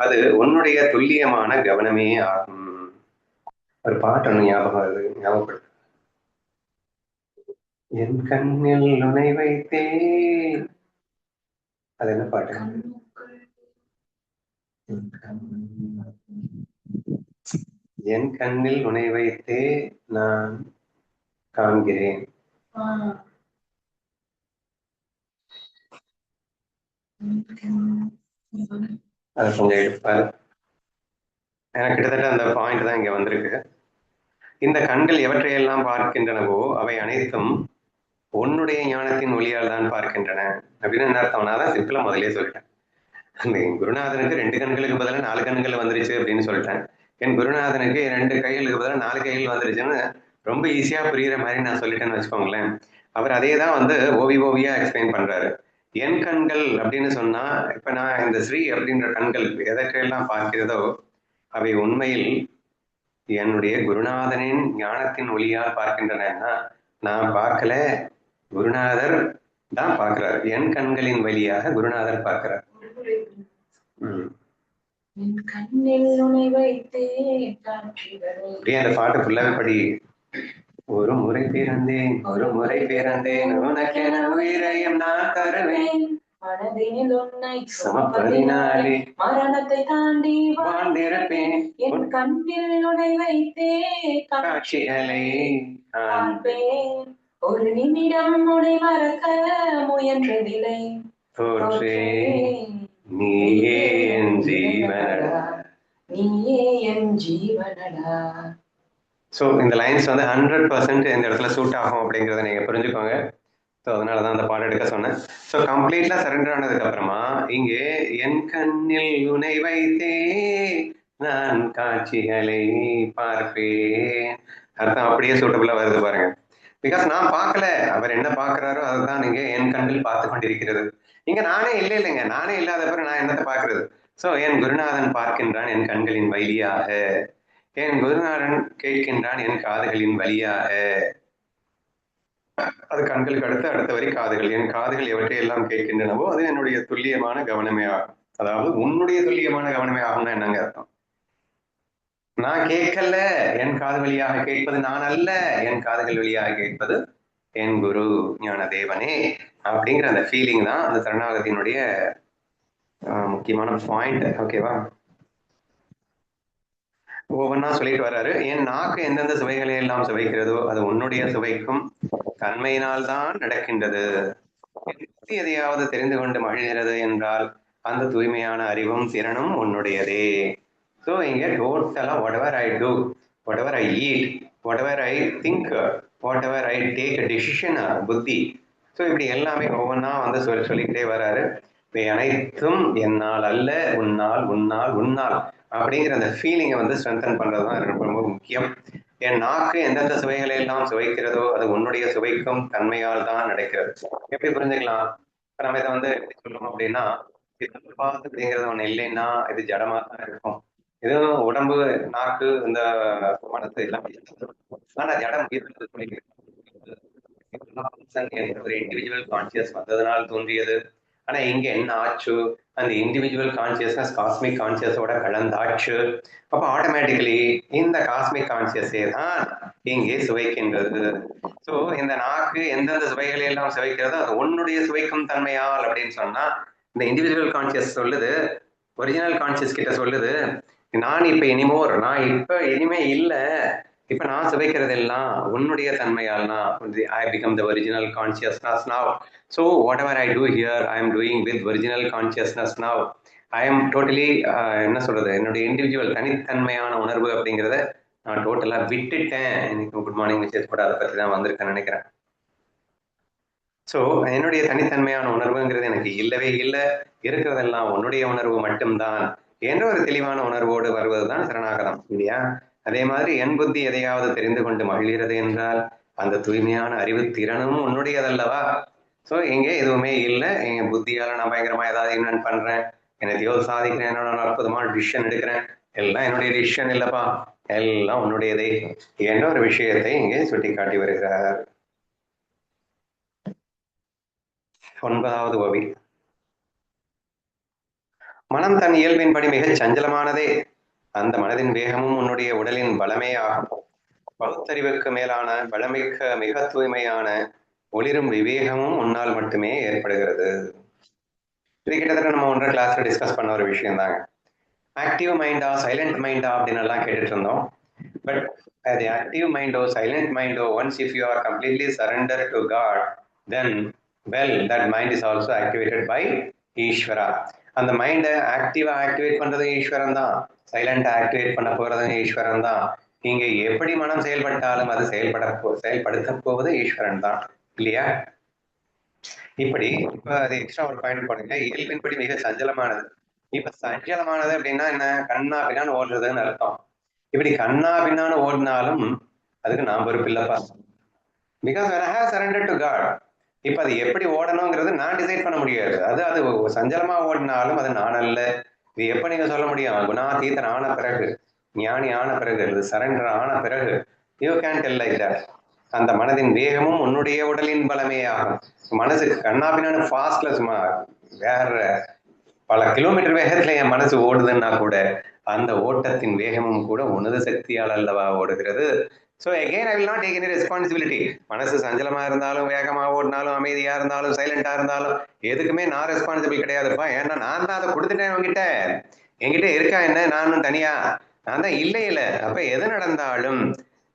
அது உன்னுடைய துல்லியமான கவனமே ஆகும். ஒரு பாட்டு ஒண்ணு ஞாபகப்படுத்து. என் கண்ணில் நுனை வைத்தே, அது என்ன பாட்டு? என் கண்ணில் நுனை வைத்தே நான் காண்கிறேன். அது கொஞ்சம் எடுப்பாரு. எனக்கு கிட்டத்தட்ட அந்த பாயிண்ட் தான் இங்க வந்திருக்கு. இந்த கண்கள் எவற்றையெல்லாம் பார்க்கின்றனவோ அவை அனைத்தும் உன்னுடைய ஞானத்தின் ஒளியால் தான் பார்க்கின்றன அப்படின்னு என்ன அர்த்தம்? நான் தான் சிம்பிளா முதலே சொல்லிட்டேன். என் குருநாதனுக்கு 2 கண்களுக்கு பதிலாக 4 கண்கள் வந்துருச்சு அப்படின்னு சொல்லிட்டேன். என் குருநாதனுக்கு 2 கைகளுக்கு பதிலாக 4 கைகள் வந்துருச்சுன்னு ரொம்ப ஈஸியா புரியுற மாதிரி நான் சொல்லிட்டேன்னு வச்சுக்கோங்களேன். அவர் அதே தான் ஓவியா எக்ஸ்பிளைன் பண்றாரு. என் கண்கள் அப்படின்னு சொன்னா, இப்ப நான் இந்த ஸ்ரீ அப்படின்ற கண்கள் எதற்கெல்லாம் பார்க்கிறதோ அவை உண்மையில் என்னுடைய குருநாதனின் ஞானத்தின் ஒளியால் பார்க்கின்றன. நான் பார்க்கல, குருநாதர் தான் பார்க்கிறார். என் கண்களின் வழியாக குருநாதர் பார்க்கிறார். அப்படியே அந்த பாட்டு ஃபுல்லாவே படி. ஒரு முறை பிறந்தேன் உனக்கென உயிரையும் நான் தருவேன், மனதினில் உன்னை சுமப்பதினாலே மரணத்தை தாண்டி வாழ்ந்திருப்பேன், என் கண்ணில் உன்னை வைத்தே காட்சிகளை காண்பேன், ஒரு நிமிடம் உன்னை மறக்க முயன்றதில்லை, தோற்றே நீயே என் ஜீவனடா, நீயே என் ஜீவனடா. ஸோ இந்த லைன்ஸ் 100% இந்த இடத்துல சூட் ஆகும் அப்படிங்கிறத நீங்க புரிஞ்சுக்கோங்க. ஸோ அதனாலதான் அந்த பாடம் எடுக்க சொன்னேன். ஸோ கம்ப்ளீட்லா சரண்டர் ஆனதுக்கு அப்புறமா இங்கே என் கண்ணில் உனை வைத்தே நான் காட்சிகளை பார்ப்பேன் அர்த்தம் அப்படியே சூட்டபுளா வருது பாருங்க. பிகாஸ் நான் பார்க்கல, அவர் என்ன பார்க்கிறாரோ அதுதான் நீங்க என் கண்ணில் பார்த்து கொண்டிருக்கிறது. இங்க நானே இல்லைங்க, நானே இல்லாத பிறகு நான் என்னத்தை பார்க்கிறது? ஸோ என் குருநாதன் பார்க்கின்றான் என் கண்களின் வழியாக, என் குருநாதன் கேட்கின்றான் என் காதுகளின் வழியாக. அது கண்களுக்கு அடுத்த வரி காதுகள். என் காதுகள் எவற்றையெல்லாம் கேட்கின்றனவோ அது என்னுடைய துல்லியமான கவனமே ஆகும். அதாவது உன்னுடைய துல்லியமான கவனமே ஆகும்னா என்னங்க அர்த்தம்? நான் கேட்கல, என் காது வழியாக கேட்பது நான் அல்ல, என் காதுகள் வழியாக கேட்பது என் குரு ஞான தேவனே அப்படிங்கிற அந்த ஃபீலிங் தான் அந்த சரணாகதியினுடைய முக்கியமான பாயிண்ட். ஓகேவா? ஒவ்வொன்னா சொல்லிட்டு வர்றாரு. என் நாக்கு எந்தெந்த சுவைகளை எல்லாம் சுவைக்கிறதோ அது உன்னுடைய சுவைக்கும் தன்மையினால் தான் நடக்கின்றது. எதையாவது தெரிந்து கொண்டு மகிழ்கிறது என்றால் அந்த தூய்மையான அறிவும் திறனும் உன்னுடையதே. ஸோ இங்கே டோட்டலாக whatever I do, whatever I eat, whatever I think, whatever I take a decision, புத்தி. ஸோ இப்படி எல்லாமே ஒவ்வொன்றா வந்து சொல்லிக்கிட்டே வராரு. இவை அனைத்தும் என்னால் அல்ல, உன்னால் உன்னால் உன்னால் அப்படிங்கிற அந்த ஃபீலிங்கை வந்து ஸ்ட்ரென்தன் பண்ணுறது தான் ரொம்ப ரொம்ப முக்கியம். என் நாக்கு எந்தெந்த சுவைகளை எல்லாம் சுவைக்கிறதோ அது உன்னுடைய சுவைக்கும் தன்மையால் தான் நடக்கிறது. எப்படி புரிஞ்சுக்கலாம்? இப்போ நம்ம இதை வந்து எப்படி சொல்லணும் அப்படின்னா, அப்படிங்கிறது ஒண்ணு இல்லைன்னா இது ஜடமா தான் இருக்கும். இதுவும் உடம்பு, நாக்கு, இந்த மனசு எல்லாம் ஆனா ஜடம் ஒரு இண்டிவிஜுவல் கான்சியஸ் வந்ததுனால் தோன்றியது. ஆனா இங்க என்ன ஆச்சு? அந்த இண்டிவிஜுவல் கான்சியஸ்னஸ் காஸ்மிக் கான்சியஸோட கலந்தாச்சு. அப்ப ஆட்டோமேட்டிக்கலி இந்த காஸ்மிக் கான்சியஸே தான் இங்கே சுவைக்கின்றது. ஸோ இந்த நாக்கு எந்தெந்த சுவைகளை எல்லாம் சுவைக்கிறதோ அது உன்னுடைய சுவைக்கும் தன்மையால் அப்படின்னு சொன்னா இந்த இண்டிவிஜுவல் கான்சியஸ் சொல்லுது, ஒரிஜினல் கான்சியஸ் கிட்ட சொல்லுது, நான் இப்ப இனிமே இல்ல, இப்ப நான் சுவைக்கிறதெல்லாம் உன்னுடைய தன்மையால்னா I become the original consciousness now. So whatever I do here, I am doing with original consciousness now. I am totally என்ன சொல்றது, என்னுடைய இண்டிவிஜுவல் தனித்தன்மையான உணர்வு அப்படிங்கிறத நான் டோட்டலா விட்டுட்டேன். இன்னைக்கு குட் மார்னிங் மெசேஜ் கூட அதை பத்தி தான் வந்திருக்கேன்னு நினைக்கிறேன். ஸோ என்னுடைய தனித்தன்மையான உணர்வுங்கிறது எனக்கு இல்லவே இல்லை, இருக்கிறதெல்லாம் உன்னுடைய உணர்வு மட்டும்தான் என்ற ஒரு தெளிவான உணர்வோடு வருவதுதான் சரணாகதம் இல்லையா? அதே மாதிரி என் புத்தி எதையாவது தெரிந்து கொண்டு மகிழ்கிறது என்றால் அந்த தூய்மையான அறிவு திறனும் உன்னுடையதல்லவா? ஸோ இங்கே எதுவுமே இல்லை, என் புத்தியால நான் பயங்கரமா ஏதாவது இன்வென்ட் பண்றேன், என்னத்தையோ சாதிக்கிறேன், என்னோட அற்புதமான டிசிஷன் எடுக்கிறேன், எல்லாம் என்னுடைய டிசிஷன் இல்லப்பா, எல்லாம் உன்னுடையதே என்ற ஒரு விஷயத்தை இங்கே சுட்டி காட்டி வருகிறார். 9வது வவி. மனம் தன் இயல்பின்படி மிகச் சஞ்சலமானதே, அந்த மனதின் வேகமும் உன்னுடைய உடலின் பலமே ஆகும். பகுத்தறிவுக்கு மேலான பலமிக்க மிக தூய்மையான ஒளிரும் விவேகமும் உன்னால் மட்டுமே ஏற்படுகிறது. இது கிட்டத்தட்ட நம்ம 1 கிளாஸ்ல டிஸ்கஸ் பண்ண ஒரு விஷயம் தாங்க. ஆக்டிவ் மைண்டா சைலண்ட் மைண்டா அப்படின்னு எல்லாம் கேட்டுட்டு இருந்தோம். பட் அது ஆக்டிவ் மைண்டோ சைலண்ட் மைண்டோ, once if you are completely surrender to God, then well that mind is also activated by Eswara. அந்த மைண்டை ஆக்டிவா ஆக்டிவேட் பண்றதும் ஈஸ்வரன் தான், சைலண்டா ஆக்டிவேட் பண்ண போறதும் ஈஸ்வரன் தான். இங்க எப்படி மனம் செயல்பட்டாலும் அது செயல்படுத்த போவது ஈஸ்வரன் தான் இல்லையா? இப்படி இப்ப அது எக்ஸ்ட்ரா ஒரு பாயிண்ட் போடுங்க. இயல்பின்படி மிக சஞ்சலமானது. இப்ப சஞ்சலமானது அப்படின்னா என்ன? கண்ணா பின்னான்னு ஓடுறதுன்னு அர்த்தம். இப்படி கண்ணா பின்னான்னு ஓடினாலும் அதுக்கு நான் பொறுப்பு இல்லப்பா. Because when I have surrendered to God, இப்ப அது எப்படி ஓடணுங்கிறது நான் டிசைட் பண்ண முடியாது. அது சஞ்சலமா ஓடினாலும் அது நான் அல்ல. இது எப்ப நீங்க சொல்ல முடியும்? குணாதீதன் ஆன பிறகு, ஞானி ஆன பிறகு, சரண்டர் ஆன பிறகு you can tell like that. அந்த மனதின் வேகமும் உன்னுடைய உடலின் பலமே ஆகும். மனசு கண்ணாபின்னு ஃபாஸ்ட்ல சும்மா வேற பல கிலோமீட்டர் வேகத்துல என் மனசு ஓடுதுன்னா கூட அந்த ஓட்டத்தின் வேகமும் கூட உனது சக்தியால் அல்லவா ஓடுகிறது. So again I will not take any responsibility. மனசு சஞ்சலமா இருந்தாலும், வேகமா ஓடினாலும், அமைதியா இருந்தாலும், சைலண்டா இருந்தாலும் எதுக்குமே நான் ரெஸ்பான்சிபிள் கிடையாதுப்பா. ஏன்னா நான் தான் அதை கொடுத்துட்டேன் என்கிட்ட இருக்கா என்ன, நானும் தனியா நான் தான் இல்லை. அப்ப எது நடந்தாலும்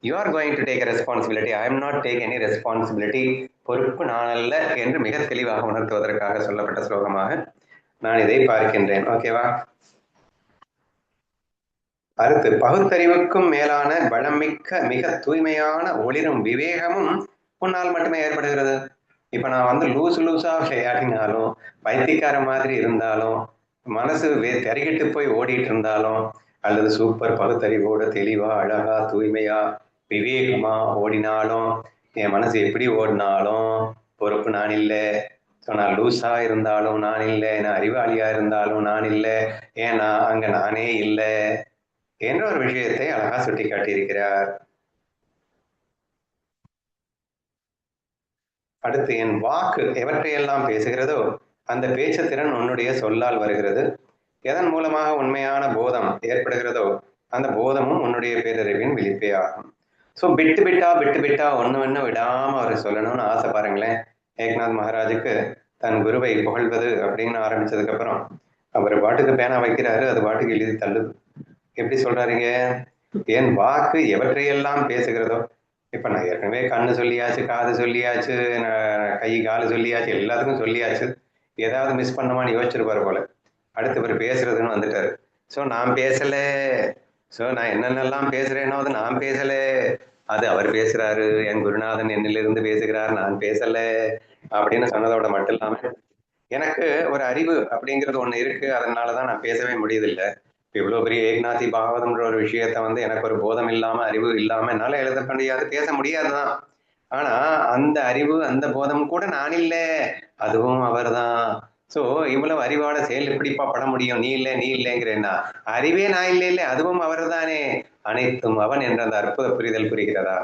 you are going to take a responsibility. I am not take any responsibility. பொறுப்பு நான் அல்ல என்று மிக தெளிவாக உணர்த்துவதற்காக சொல்லப்பட்ட ஸ்லோகமாக நான் இதை பார்க்கின்றேன். ஓகேவா? அடுத்து, பகுத்தறிவுக்கும் மேலான பலமிக்க மிக தூய்மையான ஒளிரும் விவேகமும் உன்னால் மட்டுமே ஏற்படுகிறது. இப்ப நான் லூசா விளையாடினாலும், பைத்தியக்கார மாதிரி இருந்தாலும், மனசு தெறிகிட்டு போய் ஓடிட்டு இருந்தாலும், அல்லது சூப்பர் பகுத்தறிவோட தெளிவா அழகா தூய்மையா விவேகமா ஓடினாலும், என் மனசு எப்படி ஓடினாலும் பொறுப்பு நான் இல்லை. ஸோ நான் லூஸா இருந்தாலும் நான் இல்லை, நான் அறிவாளியா இருந்தாலும் நான் இல்லை, ஏன்னா அங்க நானே இல்லை என்ற ஒரு விஷயத்தை அழகா சுட்டி காட்டியிருக்கிறார். அடுத்து, என் வாக்கு எவற்றையெல்லாம் பேசுகிறதோ அந்த பேச்சு திறன் உன்னுடைய சொல்லால் வருகிறது. எதன் மூலமாக உண்மையான போதம் ஏற்படுகிறதோ அந்த போதமும் உன்னுடைய பேரறிவின் விழிப்பே ஆகும். ஸோ விட்டு விட்டா ஒண்ணு விடாம அவர் சொல்லணும்னு ஆசை. பாருங்களேன், ஏக்நாத் மகாராஜுக்கு தன் குருவை புகழ்வது அப்படின்னு ஆரம்பிச்சதுக்கு அப்புறம் அவர் பாட்டுக்கு பேனா வைக்கிறாரு, அது பாட்டுக்கு எழுதி தள்ளுது. எப்படி சொல்றாருங்க? என் வாக்கு எவற்றையெல்லாம் பேசுகிறதோ, இப்ப நான் ஏற்கனவே கண்ணு சொல்லியாச்சு, காது சொல்லியாச்சு, கை காலு சொல்லியாச்சு, எல்லாத்துக்கும் சொல்லியாச்சு. ஏதாவது மிஸ் பண்ணமான்னு யோசிச்சிருப்பாரு போல. அடுத்து இவர் பேசுறதுன்னு வந்துட்டாரு. ஸோ நான் பேசல. ஸோ நான் என்னென்னலாம் பேசுறேனோ அது நான் பேசல, அது அவர் பேசுறாரு, என் குருநாதன் என்னிலிருந்து பேசுகிறார், நான் பேசல அப்படின்னு சொன்னதோட மட்டும் இல்லாம எனக்கு ஒரு அறிவு அப்படிங்கிறது ஒண்ணு இருக்கு, அதனாலதான் நான் பேசவே முடியுதில்ல. இவ்வளவு பெரிய ஏக்நாதி பாகவதம்ன்ற ஒரு விஷயத்த வந்து எனக்கு ஒரு போதம் இல்லாம அறிவு இல்லாம என்னால எழுத முடியாது, பேச முடியாதுதான். ஆனா அந்த அறிவு அந்த போதம் கூட நான் இல்ல, அதுவும் அவர்தான். சோ இவ்வளவு அறிவான செயல் எப்படிப்பா பட முடியும், நீ இல்ல நீ இல்லைங்கிறேன்னா அறிவே நான் இல்லை இல்லை அதுவும் அவர் தானே, அனைத்தும் அவன் என்ற அந்த அற்புத புரிதல் புரிகிறதா?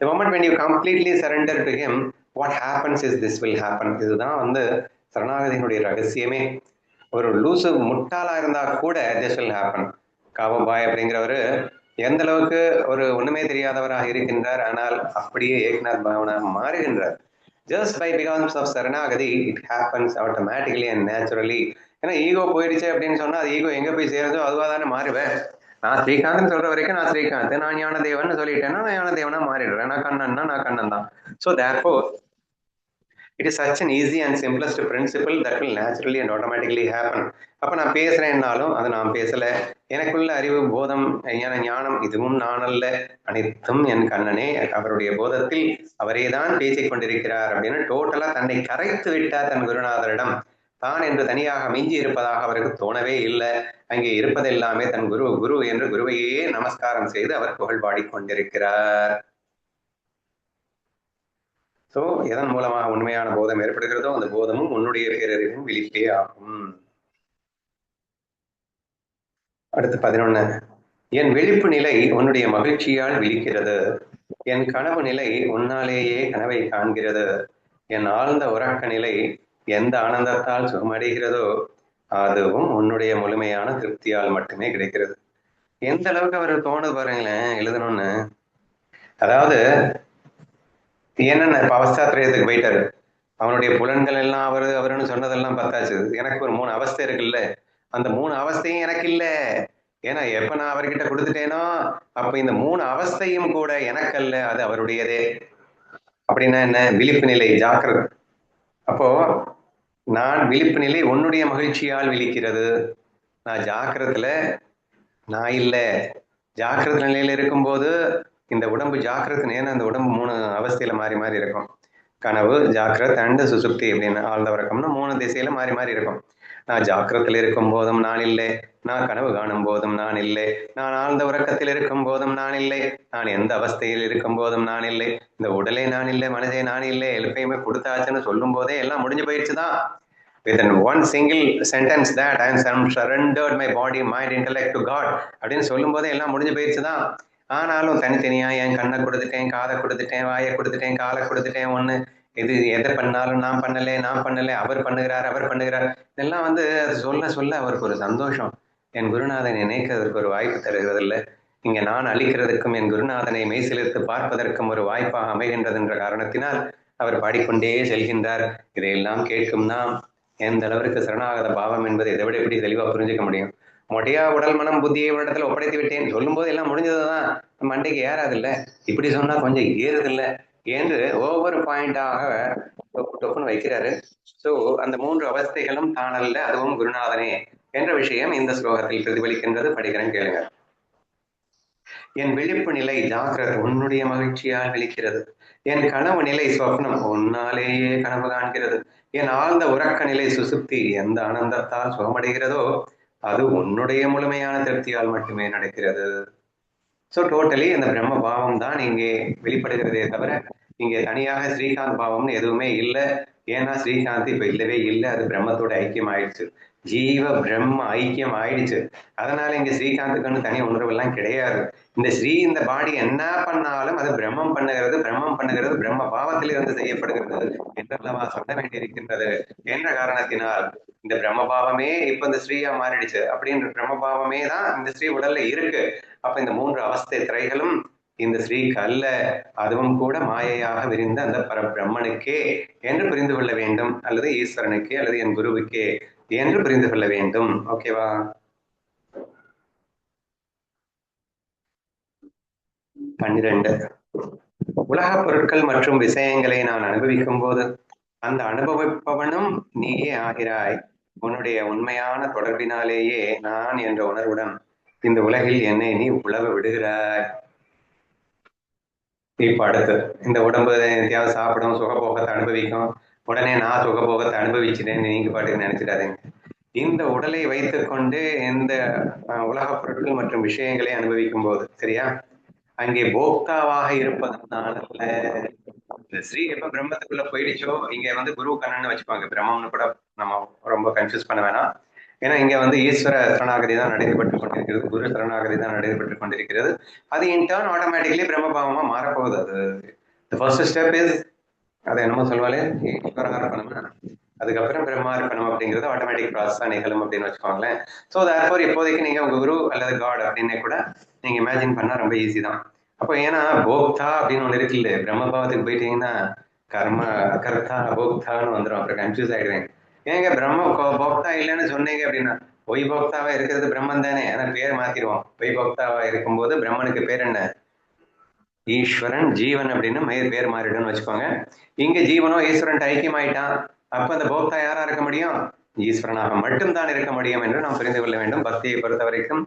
The moment when you completely surrender to him, what happens is this will happen. இதுதான் வந்து சரணாகதியினுடைய ரகசியமே. ஒரு லூசு முட்டாளா இருந்தா கூட this will happen. காவபாய் அப்படிங்கிறவரு எந்த அளவுக்கு ஒரு ஒண்ணுமே தெரியாதவராக இருக்கின்றார், ஆனால் அப்படியே Eknath பாவனாக மாறுகின்றார். Just by becomes of சரணாகதி it happens automatically and naturally. ஏன்னா ஈகோ போயிடுச்சு அப்படின்னு சொன்னா அது ஈகோ எங்க போய் சேருதோ அதுவா தானே மாறுவேன். நான் ஸ்ரீகாந்த் சொல்ற வரைக்கும் நான் ஸ்ரீகாந்த், நான் ஞானதேவன் சொல்லிட்டேன்னா நான் ஞானதேவனா மாறிடுறேன், நான் கண்ணன்னா நான் கண்ணன் தான். So therefore it is such an easy and simplest principle that will naturally and automatically happen. அப்ப நான் பேசுறேன்னாலும் அது நான் பேசல, எனக்குள்ள அறிவு போதம் ஞானம் இதுவும் நான் அல்ல, அனைத்தும் என் கண்ணனே, அவருடைய போதத்தில் அவரே தான் பேசிக் கொண்டிருக்கிறார் அப்படின்னு டோட்டலா தன்னை கரைத்து விட்டார் தன் குருநாதரிடம். தான் என்று தனியாக மிஞ்சி இருப்பதாக அவருக்கு தோணவே இல்லை. அங்கே இருப்பது எல்லாமே தன் குரு குரு என்று குருவையே நமஸ்காரம் செய்து அவர் புகழ் பாடிக்கொண்டிருக்கிறார். சோ எதன் மூலமாக உண்மையான போதம் ஏற்படுகிறதோ அந்த போதமும் உன்னுடைய பேரறிவும் விழிப்பே ஆகும். அடுத்து 11. என் விழிப்பு நிலை உன்னுடைய மகிழ்ச்சியால் விழிக்கிறது, என் கனவு நிலை உன்னாலேயே கனவை காண்கிறது, என் ஆழ்ந்த உறக்க நிலை எந்த ஆனந்தத்தால் சுகமடைகிறதோ அதுவும் உன்னுடைய முழுமையான திருப்தியால் மட்டுமே கிடைக்கிறது. எந்த அளவுக்கு அவர் தோணுது பாருங்களேன் எழுதணும்னு. அதாவது என்னென்ன இப்ப அவஸ்தாத்திரயத்துக்கு போயிட்டாரு, அவனுடைய புலன்கள் எல்லாம் அவருன்னு சொன்னதெல்லாம் பத்தாச்சு, எனக்கு ஒரு 3 அவஸ்தை இருக்குல்ல, அந்த 3 அவஸ்தையும் எனக்கு இல்ல. ஏன்னா எப்ப நான் அவர்கிட்ட கொடுத்துட்டேனோ அப்ப இந்த 3 அவஸ்தையும் கூட எனக்கு அல்ல, அது அவருடையதே. அப்படின்னா என்ன? விழிப்பு நிலை, ஜாக்கிரதை. அப்போ நான் விழிப்பு நிலை உன்னுடைய மகிழ்ச்சியால் விழிக்கிறது, நான் ஜாக்கிரத்துல நான் இல்ல. ஜாக்கிரத நிலையில இருக்கும்போது இந்த உடம்பு ஜாக்கிரதை, ஏன்னா அந்த உடம்பு 3 அவஸ்தையில மாறி மாறி இருக்கும், கனவு ஜாக்கிரத் அண்ட் சுசுப்தி அப்படின்னு ஆழ்ந்த உறக்கம்னு 3 திசையில மாறி மாறி இருக்கும். நான் ஜாக்கிரத்தில் இருக்கும் போதும் நான் இல்லை, நான் கனவு காணும் போதும் நான் இல்லை, நான் ஆழ்ந்த உறக்கத்தில் இருக்கும் போதும் நான் இல்லை, நான் எந்த அவஸ்தையில் இருக்கும் போதும் நான் இல்லை, இந்த உடலை நான் இல்லை, மனதை நான் இல்லை, எப்பயுமே கொடுத்தாச்சுன்னு சொல்லும் போதே எல்லாம் முடிஞ்சு போயிடுச்சுதான். Within one single sentence that I am surrendered my body, mind, intellect to God அப்படின்னு சொல்லும் போதே எல்லாம் முடிஞ்சு போயிடுச்சுதான். ஆனாலும் தனித்தனியா என் கண்ணை கொடுத்துட்டேன், காதை கொடுத்துட்டேன், வாயை கொடுத்துட்டேன், காலை கொடுத்துட்டேன், ஒண்ணு இது எதை பண்ணாலும் நான் பண்ணல, அவர் பண்ணுகிறார் இதெல்லாம் வந்து சொல்ல சொல்ல அவருக்கு ஒரு சந்தோஷம். என் குருநாதனை நினைக்கிறதுக்கு ஒரு வாய்ப்பு தருவதில்லை. இங்க நான் அளிக்கிறதுக்கும் என் குருநாதனை மெய்சிலிர்த்து பார்ப்பதற்கும் ஒரு வாய்ப்பாக அமைகின்றது என்ற காரணத்தினால் அவர் பாடிக்கொண்டே செல்கின்றார். இதையெல்லாம் கேட்கும் நாம் எந்த அளவிற்கு சரணாகத பாவம் என்பதை இதை விட எப்படி தெளிவா புரிஞ்சுக்க முடியும்? மொட்டையா உடல் மனம் புத்தியை ஒரு இடத்துல ஒப்படைத்து விட்டேன் சொல்லும் போது எல்லாம் முடிஞ்சதுதான், மண்டைக்கு ஏறாது இல்ல, இப்படி சொன்னா கொஞ்சம் ஏறுது இல்ல என்று ஒவ்வொரு பாயிண்டாக டொப்புன்னு வைக்கிறாரு. சோ அந்த 3 அவஸ்தைகளும் தானல்ல, அதுவும் குருநாதனே என்ற விஷயம் இந்த ஸ்லோகத்தில் பிரதிபலிக்கின்றது. படிக்கிறேன் கேளுங்க. என் விழிப்பு நிலை ஜாக்கிரத் உன்னுடைய மகிழ்ச்சியால் விழிக்கிறது, என் கனவு நிலை சொப்னம் உன்னாலேயே கனவு காண்கிறது, என் ஆழ்ந்த உறக்க நிலை சுசுப்தி எந்த ஆனந்தத்தால் சுகமடைகிறதோ அது உன்னுடைய முழுமையான திருப்தியால் மட்டுமே நடக்கிறது. ஸோ டோட்டலி அந்த பிரம்ம பாவம் தான் இங்கே வெளிப்படுகிறதே தவிர இங்கே தனியாக ஸ்ரீகாந்த் பாவம்னு எதுவுமே இல்லை. ஏன்னா ஸ்ரீகாந்த் இப்ப இல்லவே இல்லை, அது பிரம்மத்தோட ஐக்கியம் ஆயிடுச்சு, ஜீவ பிரம்ம ஐக்கியம் ஆயிடுச்சு. அதனால இங்க ஸ்ரீகாந்துக்குன்னு தனி உணர்வு எல்லாம் கிடையாது. இந்த பாடி என்ன பண்ணாலும் அது பிரம்மம் பண்ணுகிறது, பிரம்ம பாவத்தில் இருந்து செய்யப்படுகிறது என்றல்லவா சொல்ல வேண்டியிருக்கின்றது. என்ற காரணத்தினால் இந்த பிரம்ம பாவமே இப்ப இந்த ஸ்ரீயா மாறிடுச்சு, அப்படின்ற பிரம்ம பாவமே தான் இந்த ஸ்ரீ உடல்ல இருக்கு. அப்ப இந்த 3 அவஸ்தை திரைகளும் இந்த ஸ்ரீக்கு அல்ல, அதுவும் கூட மாயையாக விரிந்த அந்த பரபிரம்மனுக்கே என்று புரிந்து கொள்ள வேண்டும், அல்லது ஈஸ்வரனுக்கே அல்லது என் குருவுக்கே என்று புரிந்து கொள்ள வேண்டும். ஓகேவா? பன்னிரண்டு, உலக பொருட்கள் மற்றும் விஷயங்களை நான் அனுபவிக்கும் போது அந்த அனுபவிப்பவனும் நீயே ஆகிறாய், உன்னுடைய உண்மையான தொடர்பினாலேயே நான் என்ற உணர்வுடன் இந்த உலகில் என்னை நீ உழவ விடுகிறாய். இப்ப அடுத்து இந்த உடம்பு எதையாவது சாப்பிடும், சுகபோகத்தை அனுபவிக்கும், உடனே நான் சுகபோகத்தை அனுபவிச்சுட்டேன்னு நீங்க பாட்டுக்கு நினைச்சிடாதீங்க. இந்த உடலை வைத்துக்கொண்டு இந்த உலக பொருட்கள் மற்றும் விஷயங்களை அனுபவிக்கும் போது, சரியா, அங்கே போக்தாவாக இருப்பதனால ஸ்ரீ எப்ப பிரம்மத்துக்குள்ள போயிடுச்சோ, இங்க வந்து குரு கண்ணன்னு வச்சுப்பாங்க. பிரம்மம்னு கூட நம்ம ரொம்ப கன்ஃபியூஸ் பண்ண வேணாம். ஏன்னா இங்க வந்து ஈஸ்வர சரணாகதி தான் நடைபெற்றுக் கொண்டிருக்கிறது, குரு சரணாகதி தான் நடைபெற்றுக் கொண்டிருக்கிறது. அது இன்டர்ன் ஆட்டோமேட்டிக்கலி பிரம்மபாவமா மாறப்போகுது. அது ஃபர்ஸ்ட் ஸ்டெப் இஸ், அதை என்னமோ சொல்லுவாலே ஈஸ்வரார்ப்பணம், அதுக்கப்புறம் பிரம்மார்ப்பணம் அப்படிங்கிறது ஆட்டோமேட்டிக் ப்ராசஸா நிகழும் அப்படின்னு வச்சுக்கோங்களேன். ஸோ தேர்ஃபோர் இப்போதைக்கு நீங்க உங்க குரு அல்லது காட் அப்படின்னே கூட நீங்க இமேஜின் பண்ணா ரொம்ப ஈஸி தான். அப்போ ஏன்னா போக்தா அப்படின்னு ஒன்று இருக்கு இல்லையே, பிரம்மபாவத்துக்கு போயிட்டீங்கன்னா கர்ம கர்த்தா போக்தான்னு வந்துடும், அப்புறம் கன்ஃபியூஸ் ஆயிடுவேன். ஏங்க பிரம்ம போக்தா இல்லைன்னு சொன்னீங்க அப்படின்னா, பொய் போக்தாவா இருக்கிறது பிரம்மன் தானே, ஆனால் பேர் மாத்திடுவோம். பொய் போக்தாவா இருக்கும்போது பிரம்மனுக்கு பேர் என்ன, ஈஸ்வரன். ஜீவன் அப்படின்னு பேர் மாறிடும்னு வச்சுக்கோங்க. இங்க ஜீவனோ ஈஸ்வரன் ஐக்கியம் ஆயிட்டான். அப்ப அந்த போக்தா யாரா இருக்க முடியும், ஈஸ்வரனாக மட்டும்தான் இருக்க முடியும் என்று நாம் புரிந்து கொள்ள வேண்டும். பக்தியை பொறுத்த வரைக்கும்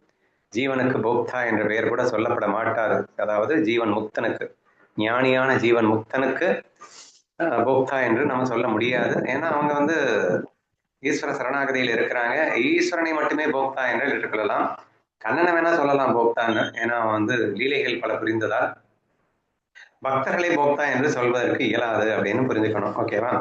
ஜீவனுக்கு போக்தா என்ற பெயர் கூட சொல்லப்பட மாட்டாது. அதாவது ஜீவன் முக்தனுக்கு, ஞானியான ஜீவன் முக்தனுக்கு போக்தா என்று நம்ம சொல்ல முடியாது. ஏன்னா அவங்க வந்து ஈஸ்வர சரணாகதியில் இருக்கிறாங்க. ஈஸ்வரனை மட்டுமே போக்தா என்று எடுத்துக்கொள்ளலாம். கண்ணனை வேணா சொல்லலாம் போக்தான்னு, ஏன்னா அவன் வந்து லீலைகள் பல புரிந்ததால் பக்தர்களை போக்தா என்று சொல்வதற்கு இயலாது அப்படின்னு புரிஞ்சுக்கணும். ஓகேவா?